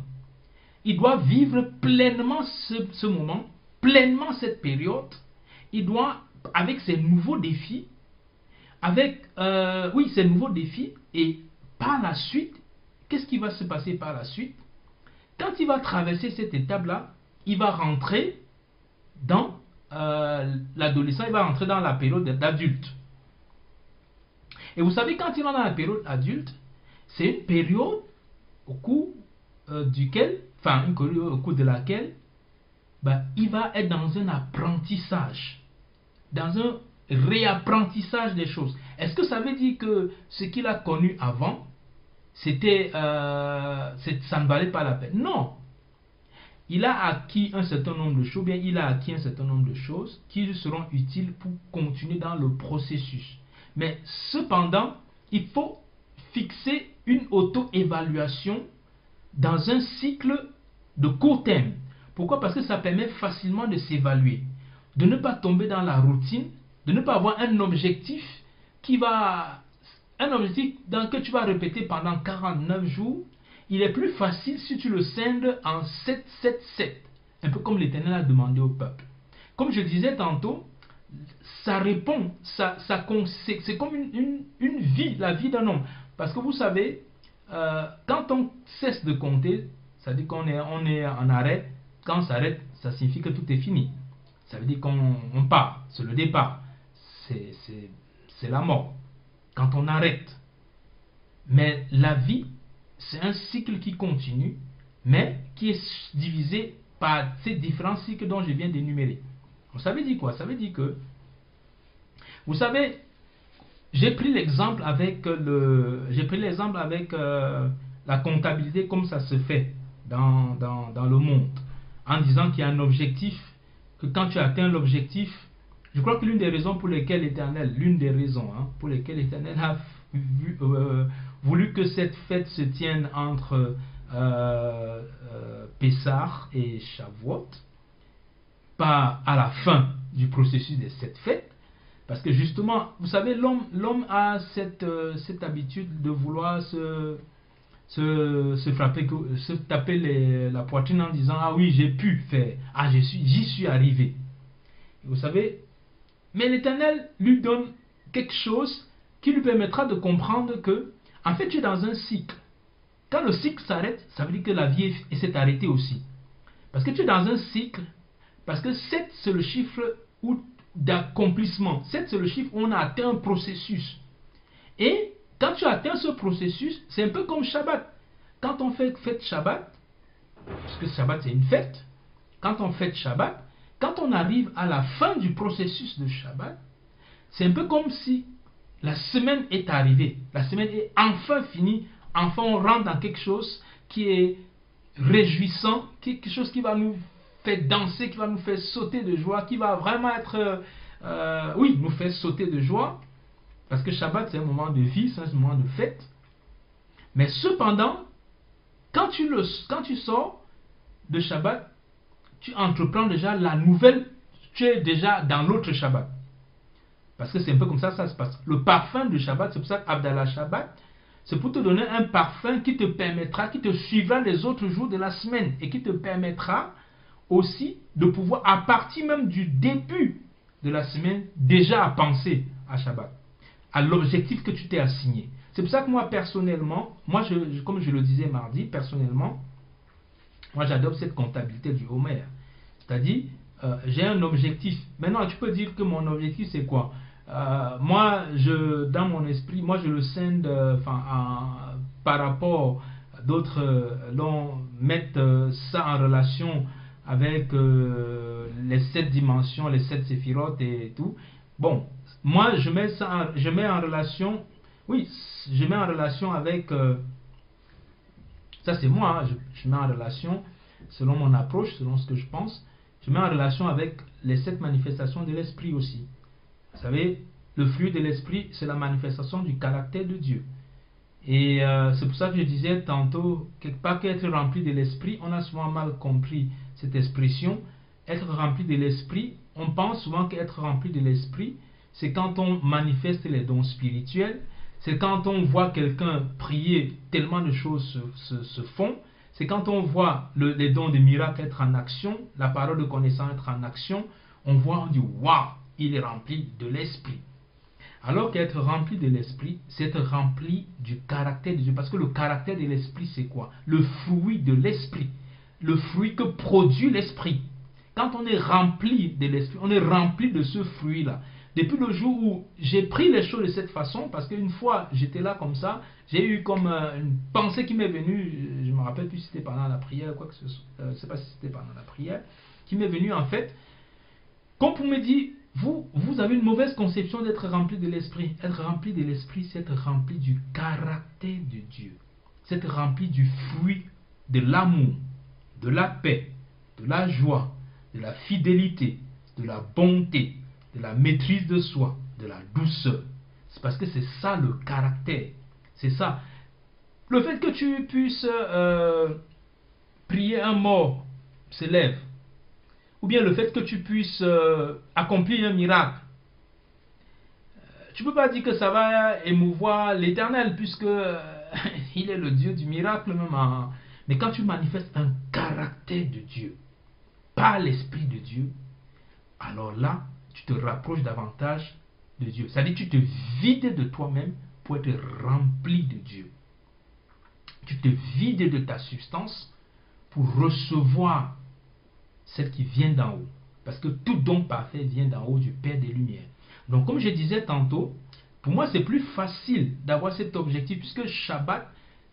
il doit vivre pleinement ce moment, pleinement cette période. Il doit, avec ses nouveaux défis, avec oui, ces nouveaux défis, et par la suite, qu'est-ce qui va se passer par la suite? Quand il va traverser cette étape-là, il va rentrer dans l'adolescent, il va rentrer dans la période d'adulte. Et vous savez, quand il est dans la période adulte, c'est une période au cours au cours de laquelle il va être dans un apprentissage, dans un réapprentissage des choses. Est-ce que ça veut dire que ce qu'il a connu avant, ça ne valait pas la peine? Non. Il a acquis un certain nombre de choses, bien il a acquis un certain nombre de choses qui lui seront utiles pour continuer dans le processus. Mais cependant, il faut fixer une auto-évaluation dans un cycle de court terme. Pourquoi? Parce que ça permet facilement de s'évaluer, de ne pas tomber dans la routine, de ne pas avoir un objectif que tu vas répéter pendant 49 jours. Il est plus facile si tu le scindes en 7, 7, 7. Un peu comme l'Éternel a demandé au peuple. Comme je disais tantôt, ça répond, c'est comme une vie, la vie d'un homme. Parce que vous savez, quand on cesse de compter, ça veut dire qu'on est en arrêt. Quand on s'arrête, ça signifie que tout est fini. Ça veut dire qu'on part, c'est le départ. C'est la mort. Quand on arrête. Mais la vie, c'est un cycle qui continue, mais qui est divisé par ces différents cycles dont je viens d'énumérer. Ça veut dire quoi? Ça veut dire que, vous savez, j'ai pris l'exemple avec la comptabilité comme ça se fait dans le monde, en disant qu'il y a un objectif, que quand tu atteins l'objectif, je crois que l'une des raisons pour lesquelles l'Éternel, pour lesquelles l'Éternel a voulu que cette fête se tienne entre Pessah et Shavuot, pas à la fin du processus de cette fête, parce que justement, vous savez, l'homme a cette habitude de vouloir se taper la poitrine en disant: ah oui, j'ai pu faire, ah j'y suis arrivé. Et vous savez, mais l'Éternel lui donne quelque chose qui lui permettra de comprendre que, en fait, tu es dans un cycle. Quand le cycle s'arrête, ça veut dire que la vie s'est arrêtée aussi. Parce que tu es dans un cycle, parce que 7, c'est le chiffre d'accomplissement. 7, c'est le chiffre où on a atteint un processus. Et quand tu atteins ce processus, c'est un peu comme Shabbat. Quand on fait fête Shabbat, parce que Shabbat c'est une fête, quand on fête Shabbat, quand on arrive à la fin du processus de Shabbat, c'est un peu comme si la semaine est arrivée, la semaine est enfin finie, enfin on rentre dans quelque chose qui est réjouissant, quelque chose qui va nous faire danser, qui va nous faire sauter de joie, qui va vraiment être, nous faire sauter de joie, parce que Shabbat c'est un moment de vie, c'est un moment de fête. Mais cependant, quand tu sors de Shabbat, tu entreprends déjà la nouvelle, tu es déjà dans l'autre Shabbat. Parce que c'est un peu comme ça que ça se passe. Le parfum du Shabbat, c'est pour ça qu'Abdallah Shabbat, c'est pour te donner un parfum qui te permettra, qui te suivra les autres jours de la semaine et qui te permettra aussi de pouvoir, à partir même du début de la semaine, déjà à penser à Shabbat, à l'objectif que tu t'es assigné. C'est pour ça que moi, personnellement, comme je le disais mardi, personnellement, moi j'adopte cette comptabilité du Homer. C'est-à-dire, j'ai un objectif. Maintenant, tu peux dire que mon objectif, c'est quoi? Dans mon esprit, moi je le scinde par rapport à d'autres, mettre ça en relation avec les 7 dimensions, les 7 séphirotes et tout. Bon, moi je mets en relation avec, ça c'est moi, je mets en relation, selon mon approche, selon ce que je pense, je mets en relation avec les 7 manifestations de l'esprit aussi. Vous savez, le fruit de l'esprit, c'est la manifestation du caractère de Dieu. Et c'est pour ça que je disais tantôt, quelque part qu'être rempli de l'esprit, on a souvent mal compris cette expression. Être rempli de l'esprit, on pense souvent qu'être rempli de l'esprit, c'est quand on manifeste les dons spirituels, c'est quand on voit quelqu'un prier, tellement de choses se font, c'est quand on voit les dons de miracles être en action, la parole de connaissance être en action, on dit waouh, il est rempli de l'esprit. Alors qu'être rempli de l'esprit, c'est être rempli du caractère de Dieu. Parce que le caractère de l'esprit, c'est quoi? Le fruit de l'esprit. Le fruit que produit l'esprit. Quand on est rempli de l'esprit, on est rempli de ce fruit-là. Depuis le jour où j'ai pris les choses de cette façon, parce qu'une fois j'étais là comme ça, j'ai eu comme une pensée qui m'est venue, je ne me rappelle plus si c'était pendant la prière, quoi que ce soit, je ne sais pas si c'était pendant la prière, qui m'est venue en fait, comme pour me dire, vous avez une mauvaise conception d'être rempli de l'esprit. Être rempli de l'esprit, c'est être rempli du caractère de Dieu. C'est être rempli du fruit de l'amour, de la paix, de la joie, de la fidélité, de la bonté, de la maîtrise de soi, de la douceur. C'est parce que c'est ça le caractère. C'est ça. Le fait que tu puisses prier un mort se lève. Ou bien le fait que tu puisses accomplir un miracle. Tu ne peux pas dire que ça va émouvoir l'Éternel, puisque il est le Dieu du miracle même. Mais quand tu manifestes un caractère de Dieu, par l'Esprit de Dieu, alors là, tu te rapproches davantage de Dieu. C'est-à-dire que tu te vides de toi-même pour être rempli de Dieu. Tu te vides de ta substance pour recevoir celle qui vient d'en haut. Parce que tout don parfait vient d'en haut du Père des Lumières. Donc comme je disais tantôt, pour moi c'est plus facile d'avoir cet objectif, puisque Shabbat,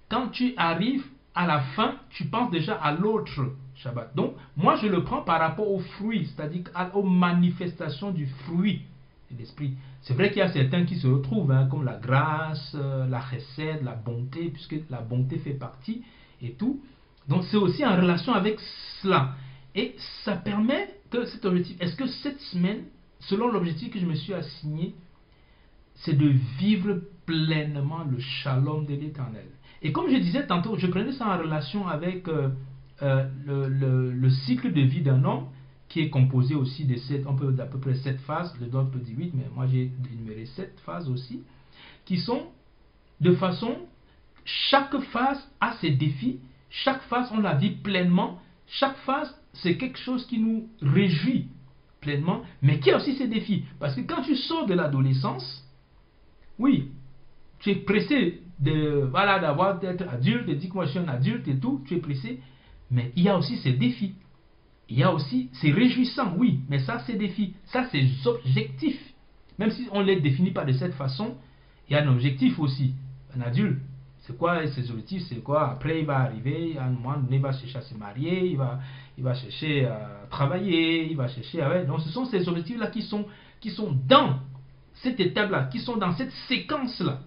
quand tu arrives à la fin, tu penses déjà à l'autre Shabbat. Donc moi je le prends par rapport aux fruits, c'est-à-dire aux manifestations du fruit de l'esprit. C'est vrai qu'il y a certains qui se retrouvent, comme la grâce, la chesed, la bonté, puisque la bonté fait partie et tout. Donc c'est aussi en relation avec cela. Et ça permet que cet objectif, est-ce que cette semaine, selon l'objectif que je me suis assigné, c'est de vivre pleinement le shalom de l'Éternel. Et comme je disais tantôt, je prenais ça en relation avec le cycle de vie d'un homme, qui est composé aussi de 7, on peut d'à peu près 7 phases, le d'autres peut dire 8, mais moi j'ai énuméré 7 phases aussi, qui sont de façon, chaque phase a ses défis, chaque phase on la vit pleinement, chaque phase c'est quelque chose qui nous réjouit pleinement, mais qui a aussi ses défis. Parce que quand tu sors de l'adolescence, oui, tu es pressé d'être adulte, de dire que moi je suis un adulte et tout, tu es pressé, mais il y a aussi ses défis. Il y a aussi, c'est réjouissant, oui, mais ça c'est défis, ça c'est objectifs. Même si on ne les définit pas de cette façon, il y a un objectif aussi. Un adulte, c'est quoi ses objectifs, c'est quoi? Après il va arriver, à un moment donné il va chercher à se marier, il va chercher à travailler, il va chercher à... Donc ce sont ces objectifs-là qui sont dans cette étape-là, qui sont dans cette séquence-là.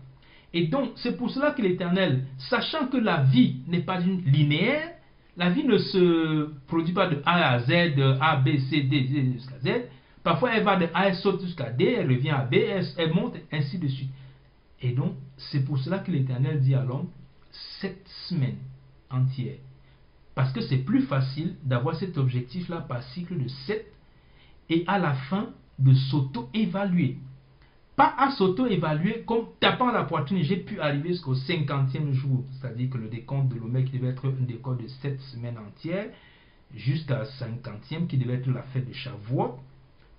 Et donc c'est pour cela que l'Éternel, sachant que la vie n'est pas linéaire, la vie ne se produit pas de A à Z, de A, B, C, D, jusqu'à Z. Parfois elle va de A, elle saute jusqu'à D, elle revient à B, elle monte, ainsi de suite. Et donc c'est pour cela que l'Éternel dit à l'homme, cette semaine entière, parce que c'est plus facile d'avoir cet objectif-là par cycle de 7 et à la fin de s'auto-évaluer. Pas à s'auto-évaluer comme tapant la poitrine, j'ai pu arriver jusqu'au 50e jour, c'est-à-dire que le décompte de l'Omer qui devait être un décompte de 7 semaines entières, jusqu'à 50e qui devait être la fête de Shavuot.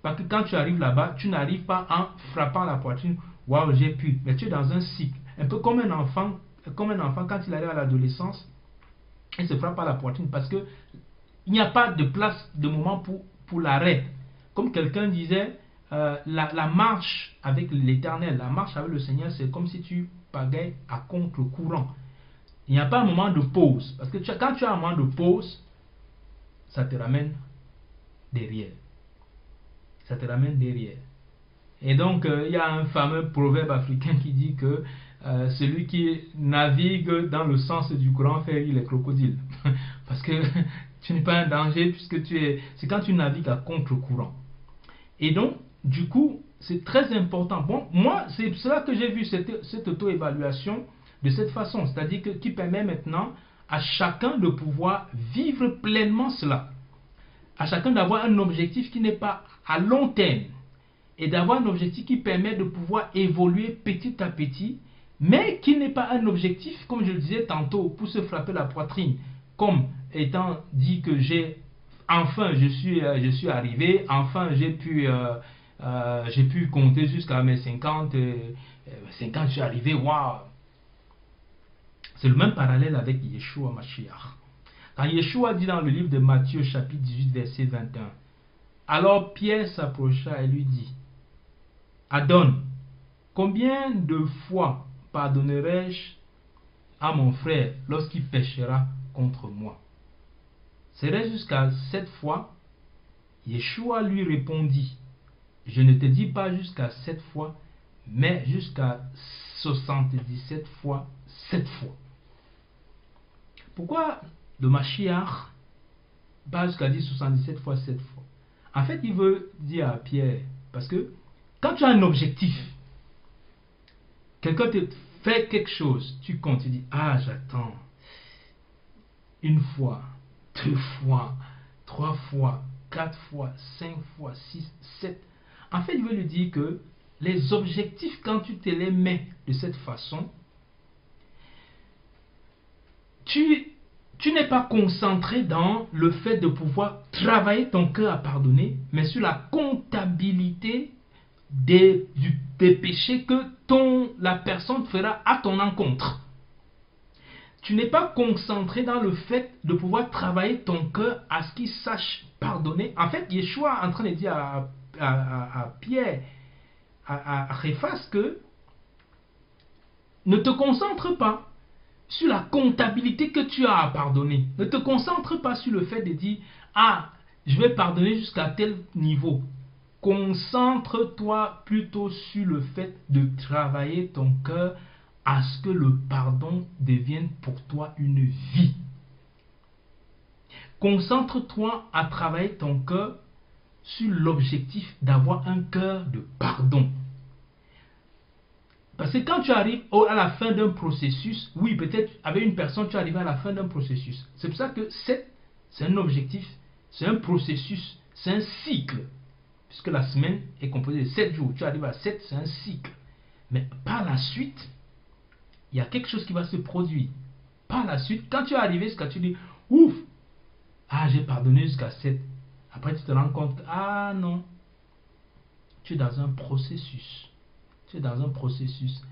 Parce que quand tu arrives là-bas, tu n'arrives pas en frappant la poitrine, waouh, j'ai pu, mais tu es dans un cycle. Un peu comme un enfant quand il arrive à l'adolescence, il se frappe à la poitrine parce que il n'y a pas de place, de moment pour l'arrêt. Comme quelqu'un disait, la marche avec l'Éternel, la marche avec le Seigneur, c'est comme si tu pagais à contre-courant. Il n'y a pas un moment de pause. Parce que quand tu as un moment de pause, ça te ramène derrière. Ça te ramène derrière. Et donc, il y a un fameux proverbe africain qui dit que celui qui navigue dans le sens du courant fait rire les crocodiles. Parce que tu n'es pas en danger puisque c'est quand tu navigues à contre-courant. Et donc, du coup, c'est très important. Bon, moi, c'est cela que j'ai vu cette auto-évaluation de cette façon. C'est-à-dire qui permet maintenant à chacun de pouvoir vivre pleinement cela. À chacun d'avoir un objectif qui n'est pas à long terme. Et d'avoir un objectif qui permet de pouvoir évoluer petit à petit, mais qui n'est pas un objectif, comme je le disais tantôt, pour se frapper la poitrine, comme étant dit que enfin je suis arrivé, enfin j'ai pu j'ai pu compter jusqu'à mes 50, 50, je suis arrivé, waouh. C'est le même parallèle avec Yeshua Mashiach. Quand Yeshua dit dans le livre de Matthieu chapitre 18 verset 21, alors Pierre s'approcha et lui dit, Adonne, combien de fois pardonnerai-je à mon frère lorsqu'il péchera contre moi? Serait jusqu'à 7 fois? Yeshua lui répondit, je ne te dis pas jusqu'à 7 fois, mais jusqu'à 77 fois 7 fois. Pourquoi le Mashiach pas jusqu'à dire 77 fois 7 fois? En fait, il veut dire à Pierre, parce que quand tu as un objectif, quelqu'un te fait quelque chose, tu comptes, tu dis, ah, j'attends. Une fois, 2 fois, 3 fois, 4 fois, 5 fois, 6, 7. En fait, il veut lui dire que les objectifs, quand tu te les mets de cette façon, tu n'es pas concentré dans le fait de pouvoir travailler ton cœur à pardonner, mais sur la comptabilité des péchés que la personne fera à ton encontre. Tu n'es pas concentré dans le fait de pouvoir travailler ton cœur à ce qu'il sache pardonner. En fait, Yeshua est en train de dire à Pierre, à Réphas, que ne te concentre pas sur la comptabilité que tu as à pardonner. Ne te concentre pas sur le fait de dire, ah, je vais pardonner jusqu'à tel niveau. Concentre-toi plutôt sur le fait de travailler ton cœur à ce que le pardon devienne pour toi une vie. Concentre-toi à travailler ton cœur sur l'objectif d'avoir un cœur de pardon. Parce que quand tu arrives à la fin d'un processus, oui, peut-être avec une personne, tu arrives à la fin d'un processus. C'est pour ça que c'est un objectif, c'est un processus, c'est un cycle. Puisque la semaine est composée de 7 jours. Tu arrives à 7, c'est un cycle. Mais par la suite, il y a quelque chose qui va se produire. Par la suite, quand tu es arrivé jusqu'à, tu dis, ouf, ah, j'ai pardonné jusqu'à 7. Après, tu te rends compte, ah non, tu es dans un processus. Tu es dans un processus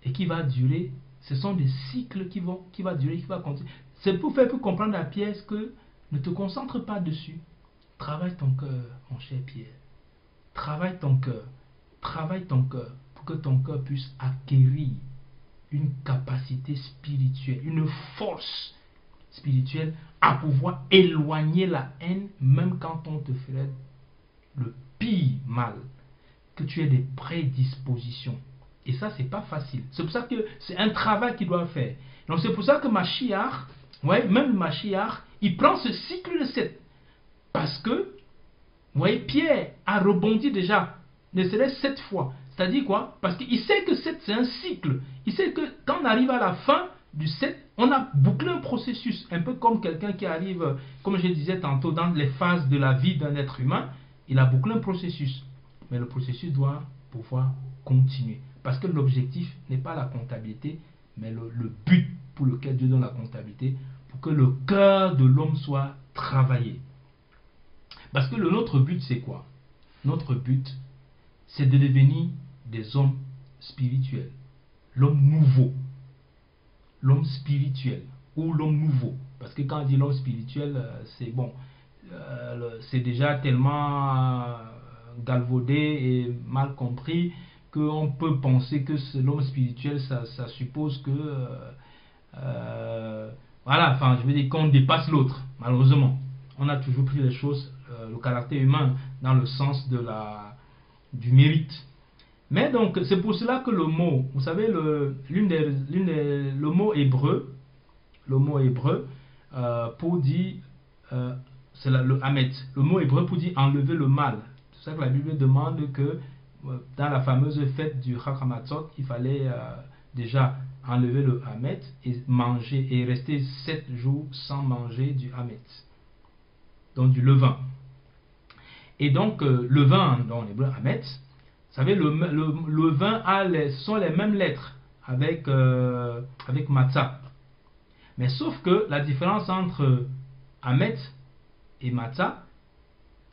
et qui va durer. Ce sont des cycles qui vont durer, qui vont continuer. C'est pour faire comprendre à Pierre que ne te concentre pas dessus. Travaille ton cœur, mon cher Pierre. Travaille ton cœur pour que ton cœur puisse acquérir une capacité spirituelle, une force spirituelle à pouvoir éloigner la haine même quand on te ferait le pire mal, que tu aies des prédispositions. Et ça, c'est pas facile. C'est pour ça que c'est un travail qu'il doit faire. Donc c'est pour ça que Mashiach, même Mashiach, il prend ce cycle de 7. Parce que vous voyez, Pierre a rebondi déjà, ne serait-ce 7 fois. C'est-à-dire quoi? Parce qu'il sait que 7, c'est un cycle. Il sait que quand on arrive à la fin du 7, on a bouclé un processus. Un peu comme quelqu'un qui arrive, comme je disais tantôt, dans les phases de la vie d'un être humain. Il a bouclé un processus. Mais le processus doit pouvoir continuer. Parce que l'objectif n'est pas la comptabilité, mais le but pour lequel Dieu donne la comptabilité, pour que le cœur de l'homme soit travaillé. Parce que notre but, c'est quoi? Notre but, c'est de devenir des hommes spirituels. L'homme nouveau. L'homme spirituel. Ou l'homme nouveau. Parce que quand on dit l'homme spirituel, c'est bon. C'est déjà tellement galvaudé et mal compris qu'on peut penser que l'homme spirituel, ça suppose que... voilà, enfin, je veux dire qu'on dépasse l'autre, malheureusement. On a toujours pris les choses, le caractère humain, dans le sens du mérite. Mais donc, c'est pour cela que le mot, vous savez, le mot hébreu, pour dire, c'est le hamet, le mot hébreu pour dire enlever le mal. C'est ça que la Bible demande que, dans la fameuse fête du Chag HaMatzot, il fallait déjà enlever le hamet et manger, et rester 7 jours sans manger du hamet. Donc du levain. Et donc le vin, dans l'hébreu hametz, vous savez, le vin sont les mêmes lettres avec matzah. Mais sauf que la différence entre hametz et matzah,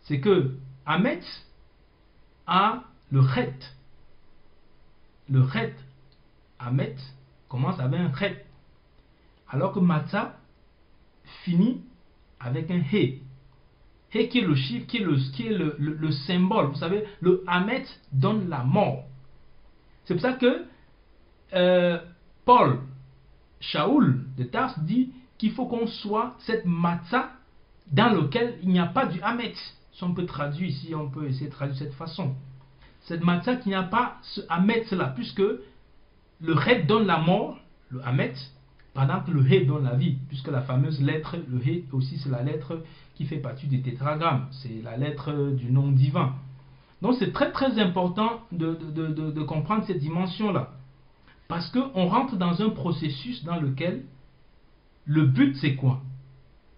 c'est que hametz, a le chet. Le chet, Amet, commence avec un chet. Alors que Matzah finit avec un He. He qui est le chiffre, qui est le symbole. Vous savez, le Amet donne la mort. C'est pour ça que Paul, Shaoul de Tars dit qu'il faut qu'on soit cette Matzah dans lequel il n'y a pas du Hamet. Si on peut traduire ici, on peut essayer de traduire de cette façon. Cette Matzah qui n'a pas ce Hamet là, puisque le Chet donne la mort, le Hamet, pendant que le He donne la vie, puisque la fameuse lettre, le He aussi c'est la lettre qui fait partie des tétragrammes, c'est la lettre du nom divin. Donc c'est très très important de comprendre cette dimension-là. Parce qu'on rentre dans un processus dans lequel le but c'est quoi?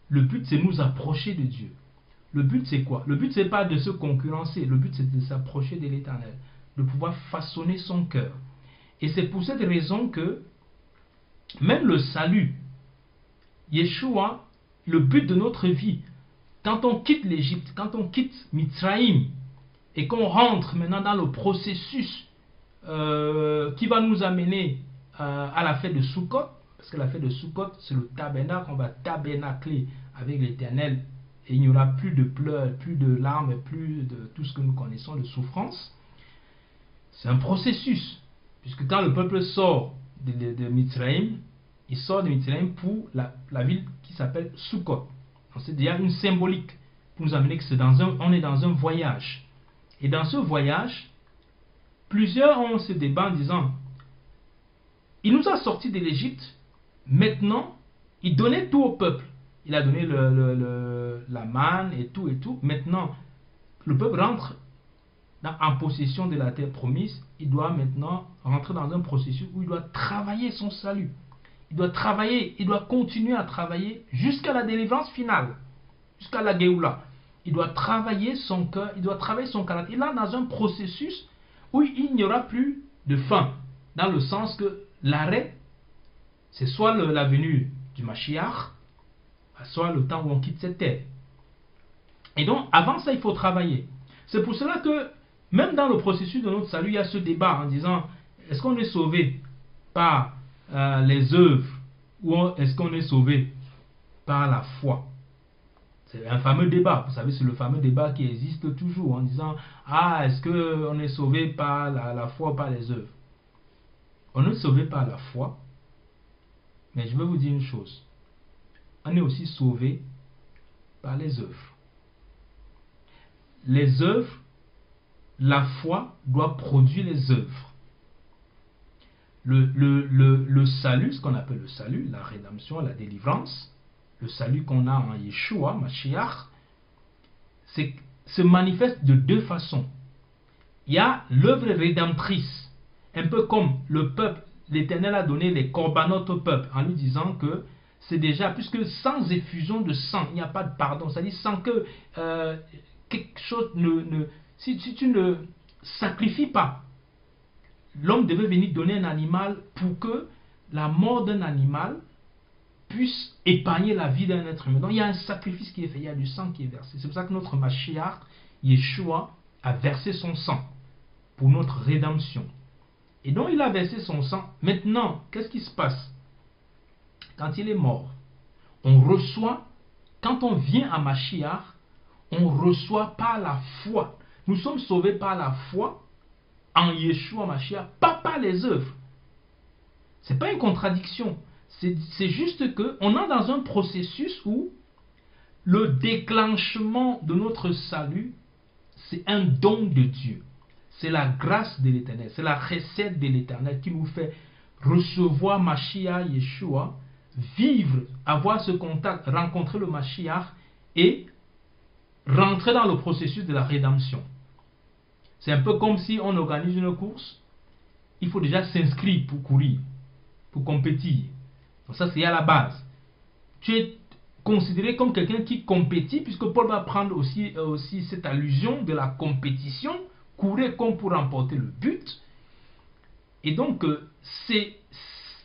Le but c'est nous approcher de Dieu. Le but c'est quoi? Le but c'est pas de se concurrencer, le but c'est de s'approcher de l'Éternel, de pouvoir façonner son cœur. Et c'est pour cette raison que même le salut, Yeshua, le but de notre vie, quand on quitte l'Égypte, quand on quitte Mitzraïm, et qu'on rentre maintenant dans le processus qui va nous amener à la fête de Sukkot, parce que la fête de Sukkot, c'est le tabernacle, on va tabernacler avec l'Éternel, et il n'y aura plus de pleurs, plus de larmes, plus de tout ce que nous connaissons de souffrance. C'est un processus, puisque quand le peuple sort de Mitzraïm, il sort de Mitzraïm pour la ville qui s'appelle Sukkot. Donc c'est déjà une symbolique pour nous amener que on est dans un voyage. Et dans ce voyage, plusieurs ont ce débat en disant, il nous a sortis de l'Égypte, maintenant, il donnait tout au peuple. Il a donné la manne et tout et tout. Maintenant, le peuple rentre en possession de la terre promise. Il doit maintenant rentrer dans un processus où il doit travailler son salut. Il doit travailler, il doit continuer à travailler jusqu'à la délivrance finale, jusqu'à la Géoula. Il doit travailler son cœur, il doit travailler son caractère. Il est dans un processus où il n'y aura plus de fin, dans le sens que l'arrêt, c'est soit la venue du Mashiach, soit le temps où on quitte cette terre. Et donc, avant ça, il faut travailler. C'est pour cela que, même dans le processus de notre salut, il y a ce débat en disant, est-ce qu'on est sauvé par les œuvres ou est-ce qu'on est sauvé par la foi? C'est un fameux débat. Vous savez, c'est le fameux débat qui existe toujours en disant, est-ce qu'on est sauvé par la foi ou par les œuvres? On est sauvé par la foi, mais je vais vous dire une chose. On est aussi sauvé par les œuvres. Les œuvres, la foi doit produire les œuvres. Le salut, ce qu'on appelle le salut, la rédemption, la délivrance, le salut qu'on a en Yeshua, Mashiach, se manifeste de deux façons. Il y a l'œuvre rédemptrice, un peu comme le peuple, l'Éternel a donné les corbanotes au peuple, en lui disant que c'est déjà, puisque sans effusion de sang, il n'y a pas de pardon, c'est-à-dire sans que quelque chose si tu ne sacrifies pas, l'homme devait venir donner un animal pour que la mort d'un animal puisse épargner la vie d'un être humain. Donc il y a un sacrifice qui est fait, il y a du sang qui est versé. C'est pour ça que notre Mashiach, Yeshua, a versé son sang pour notre rédemption. Et donc il a versé son sang. Maintenant, qu'est-ce qui se passe? Quand il est mort, on reçoit, quand on vient à Mashiach, on reçoit par la foi. Nous sommes sauvés par la foi en Yeshua Mashiach, pas par les œuvres. Ce n'est pas une contradiction. C'est juste qu'on est dans un processus où le déclenchement de notre salut, c'est un don de Dieu. C'est la grâce de l'Éternel, c'est la recette de l'Éternel qui nous fait recevoir Mashiach Yeshua, vivre, avoir ce contact, rencontrer le Mashiach et rentrer dans le processus de la rédemption. C'est un peu comme si on organise une course, il faut déjà s'inscrire pour courir, pour compétir. Donc ça c'est à la base. Tu es considéré comme quelqu'un qui compétit, puisque Paul va prendre aussi cette allusion de la compétition, courir comme pour remporter le but. Et donc,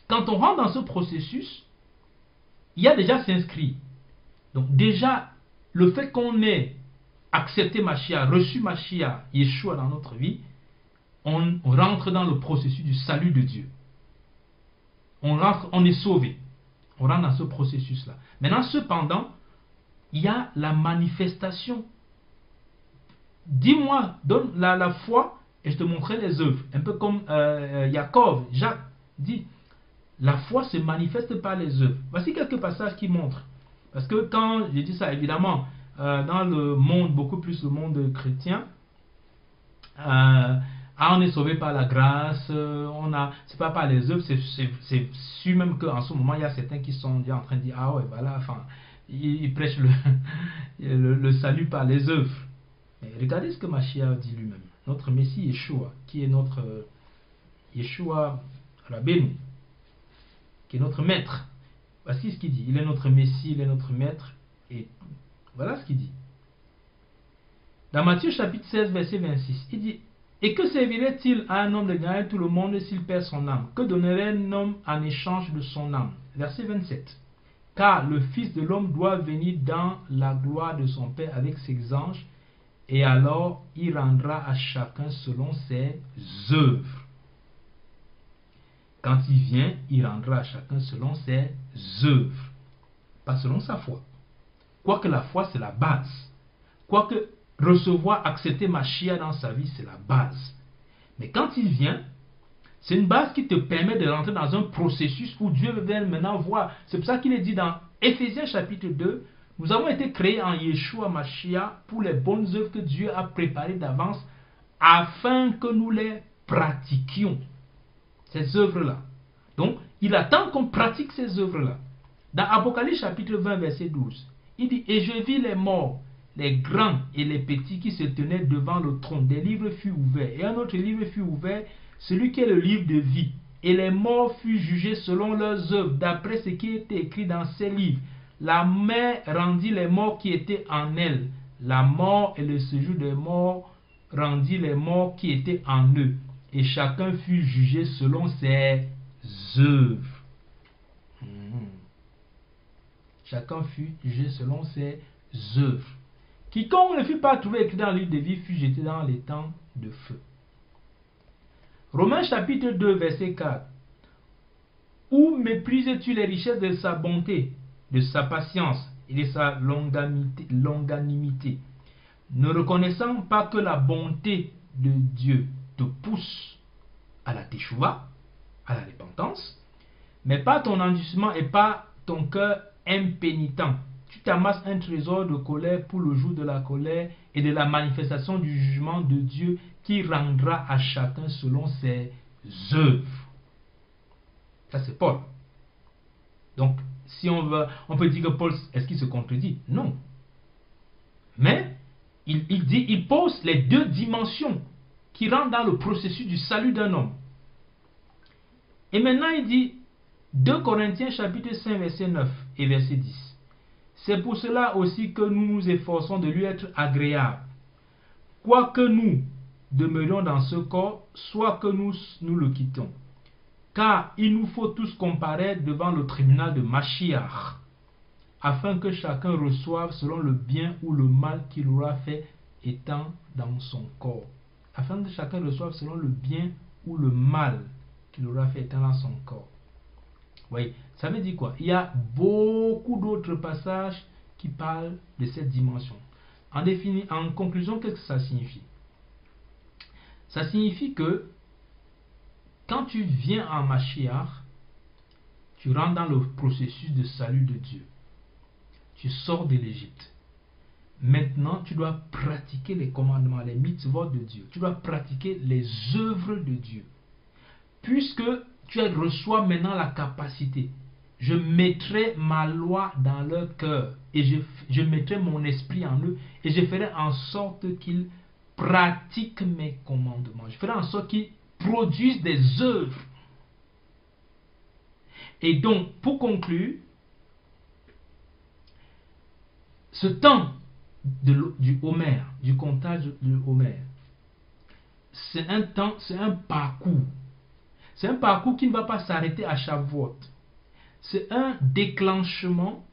quand on rentre dans ce processus, il y a déjà s'inscrit. Donc déjà, le fait qu'on ait accepté Mashiach, reçu Mashiach, Yeshua dans notre vie, on rentre dans le processus du salut de Dieu. On rentre, on est sauvé. On rentre dans ce processus-là. Maintenant, cependant, il y a la manifestation. Dis-moi, donne la foi et je te montrerai les œuvres. Un peu comme Jacob, Jacques dit, la foi se manifeste par les œuvres. Voici quelques passages qui montrent. Parce que quand je dis ça, évidemment, dans le monde, beaucoup plus le monde chrétien, on est sauvé par la grâce, c'est pas par les œuvres, c'est sûr même qu'en ce moment, il y a certains qui sont déjà en train de dire, ah ouais, voilà, enfin, ils prêchent le salut par les œuvres. Mais regardez ce que Mashiach dit lui-même. Notre Messie Yeshua, qui est notre Yeshua Rabbeinu, qui est notre maître. Voici ce qu'il dit. Il est notre Messie, il est notre maître. Et voilà ce qu'il dit. Dans Matthieu chapitre 16, verset 26, il dit, et que servirait-il à un homme de gagner tout le monde s'il perd son âme? Que donnerait un homme en échange de son âme? Verset 27. Car le Fils de l'homme doit venir dans la gloire de son Père avec ses anges, et alors il rendra à chacun selon ses œuvres. Quand il vient, il rendra à chacun selon ses œuvres, pas selon sa foi. Quoique la foi, c'est la base. Quoique recevoir, accepter Mashiach dans sa vie, c'est la base. Mais quand il vient, c'est une base qui te permet de rentrer dans un processus où Dieu veut maintenant voir. C'est pour ça qu'il est dit dans Éphésiens chapitre 2, nous avons été créés en Yeshua Mashiach pour les bonnes œuvres que Dieu a préparées d'avance afin que nous les pratiquions. Ces œuvres-là. Donc, il attend qu'on pratique ces œuvres-là. Dans Apocalypse chapitre 20, verset 12, il dit, et je vis les morts, les grands et les petits qui se tenaient devant le trône. Des livres furent ouverts. Et un autre livre fut ouvert, celui qui est le livre de vie. Et les morts furent jugés selon leurs œuvres, d'après ce qui était écrit dans ces livres. La mer rendit les morts qui étaient en elle. La mort et le séjour des morts rendit les morts qui étaient en eux. Et chacun fut jugé selon ses œuvres. Chacun fut jugé selon ses œuvres. Quiconque ne fut pas trouvé écrit dans le livre de vie fut jeté dans les temps de feu. Romains chapitre 2, verset 4. Où méprises-tu les richesses de sa bonté, de sa patience et de sa longanimité, ne reconnaissant pas que la bonté de Dieu te pousse à la teshuva, à la repentance, mais pas ton endurcissement et pas ton cœur impénitent. Tu t'amasses un trésor de colère pour le jour de la colère et de la manifestation du jugement de Dieu qui rendra à chacun selon ses œuvres. Ça c'est Paul. Donc, si on peut dire que Paul, est-ce qu'il se contredit? Non. Mais, il pose les deux dimensions qui rentrent dans le processus du salut d'un homme. Et maintenant, il dit, 2 Corinthiens chapitre 5, verset 9 et verset 10. C'est pour cela aussi que nous nous efforçons de lui être agréables. Quoique nous demeurions dans ce corps, soit que nous le quittons. Car il nous faut tous comparaître devant le tribunal de Mashiach, afin que chacun reçoive selon le bien ou le mal qu'il aura fait étant dans son corps. Afin que chacun reçoive selon le bien ou le mal qu'il aura fait étant dans son corps. Oui, ça veut dire quoi? Il y a beaucoup d'autres passages qui parlent de cette dimension. En conclusion, qu'est-ce que ça signifie? Ça signifie que quand tu viens en Mashiach, tu rentres dans le processus de salut de Dieu. Tu sors de l'Égypte. Maintenant, tu dois pratiquer les commandements, les mitzvot de Dieu. Tu dois pratiquer les œuvres de Dieu. Puisque tu reçois maintenant la capacité. Je mettrai ma loi dans leur cœur et je mettrai mon esprit en eux et je ferai en sorte qu'ils pratiquent mes commandements. Je ferai en sorte qu'ils produisent des œuvres. Et donc, pour conclure, ce temps du Homer, du comptage du Homer, c'est un temps, c'est un parcours. C'est un parcours qui ne va pas s'arrêter à Shavuot. C'est un déclenchement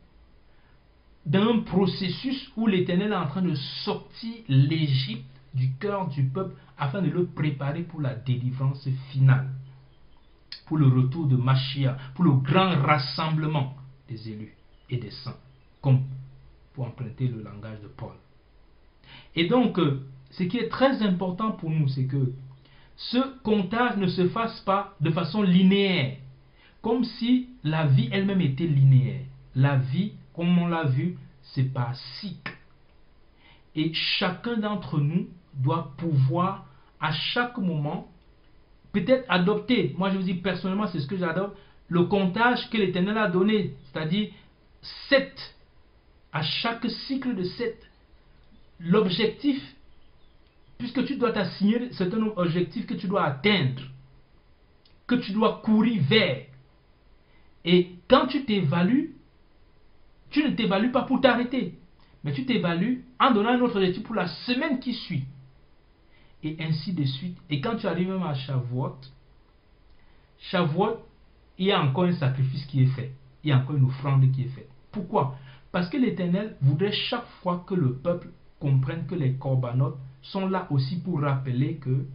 d'un processus où l'Éternel est en train de sortir l'Égypte du cœur du peuple afin de le préparer pour la délivrance finale, pour le retour de Mashiach, pour le grand rassemblement des élus et des saints, comme pour emprunter le langage de Paul. Et donc, ce qui est très important pour nous, c'est que ce comptage ne se fasse pas de façon linéaire, comme si la vie elle-même était linéaire. La vie, comme on l'a vu, c'est par cycle. Et chacun d'entre nous doit pouvoir, à chaque moment, peut-être adopter, moi je vous dis personnellement, c'est ce que j'adopte, le comptage que l'Éternel a donné, c'est-à-dire 7, à chaque cycle de 7. L'objectif, puisque tu dois t'assigner certains objectifs que tu dois atteindre, que tu dois courir vers. Et quand tu t'évalues, tu ne t'évalues pas pour t'arrêter, mais tu t'évalues en donnant un autre objectif pour la semaine qui suit. Et ainsi de suite. Et quand tu arrives même à Shavuot, il y a encore un sacrifice qui est fait. Il y a encore une offrande qui est faite. Pourquoi? Parce que l'Éternel voudrait chaque fois que le peuple comprenne que les corbanotes sont là aussi pour rappeler que,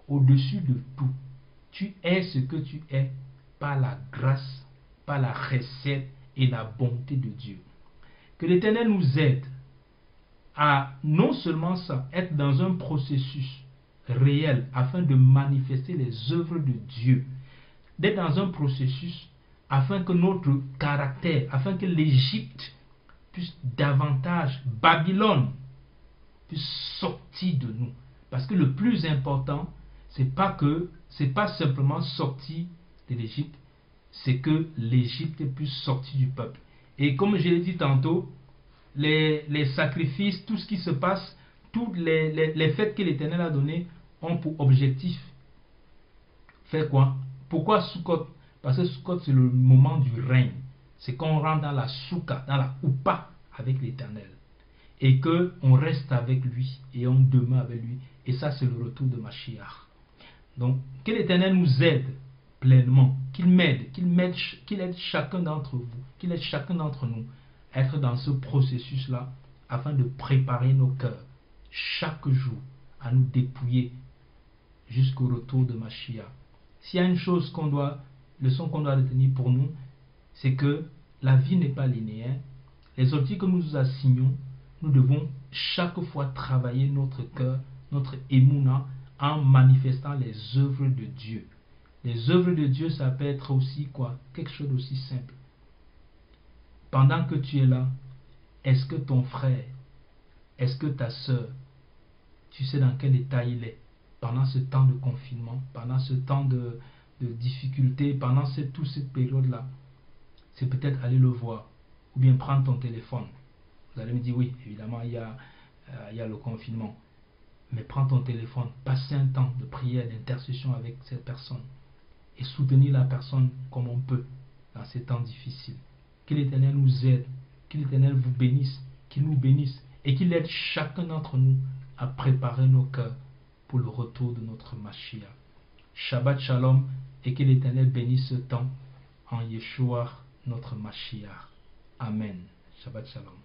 au-dessus de tout, tu es ce que tu es par la grâce, par la recette et la bonté de Dieu. Que l'Éternel nous aide à non seulement ça, être dans un processus réel afin de manifester les œuvres de Dieu, d'être dans un processus afin que notre caractère, afin que l'Égypte puisse davantage, Babylone puisse sortir de nous. Parce que le plus important, c'est pas simplement sortir de l'Égypte, c'est que l'Égypte puisse sortir du peuple. Et comme je l'ai dit tantôt, les sacrifices, tout ce qui se passe, toutes les fêtes que l'Éternel a données ont pour objectif faire quoi? Pourquoi Sukkot? Parce que Sukkot c'est le moment du règne. C'est qu'on rentre dans la souka, dans la oupa avec l'Éternel. Et qu'on reste avec lui et on demeure avec lui. Et ça c'est le retour de Mashiach. Donc que l'Éternel nous aide pleinement, qu'il m'aide, qu'il aide chacun d'entre vous, qu'il aide chacun d'entre nous à être dans ce processus-là afin de préparer nos cœurs chaque jour à nous dépouiller jusqu'au retour de Mashiach. S'il y a une chose leçon qu'on doit retenir pour nous, c'est que la vie n'est pas linéaire. Les objectifs que nous nous assignons, nous devons chaque fois travailler notre cœur, notre émouna, en manifestant les œuvres de Dieu. Les œuvres de Dieu, ça peut être aussi quoi? Quelque chose d'aussi simple. Pendant que tu es là, est-ce que ton frère, est-ce que ta soeur, tu sais dans quel état il est pendant ce temps de confinement, pendant ce temps de difficulté, pendant toute cette période-là? C'est peut-être aller le voir ou bien prendre ton téléphone. Vous allez me dire oui, évidemment il y a le confinement, mais prends ton téléphone, passe un temps de prière, d'intercession avec cette personne et soutenir la personne comme on peut dans ces temps difficiles. Que l'Éternel nous aide, que l'Éternel vous bénisse, qu'il nous bénisse et qu'il aide chacun d'entre nous à préparer nos cœurs pour le retour de notre Mashiach. Shabbat Shalom et que l'Éternel bénisse ce temps en Yeshua notre Mashiach. Amen. Shabbat Shalom.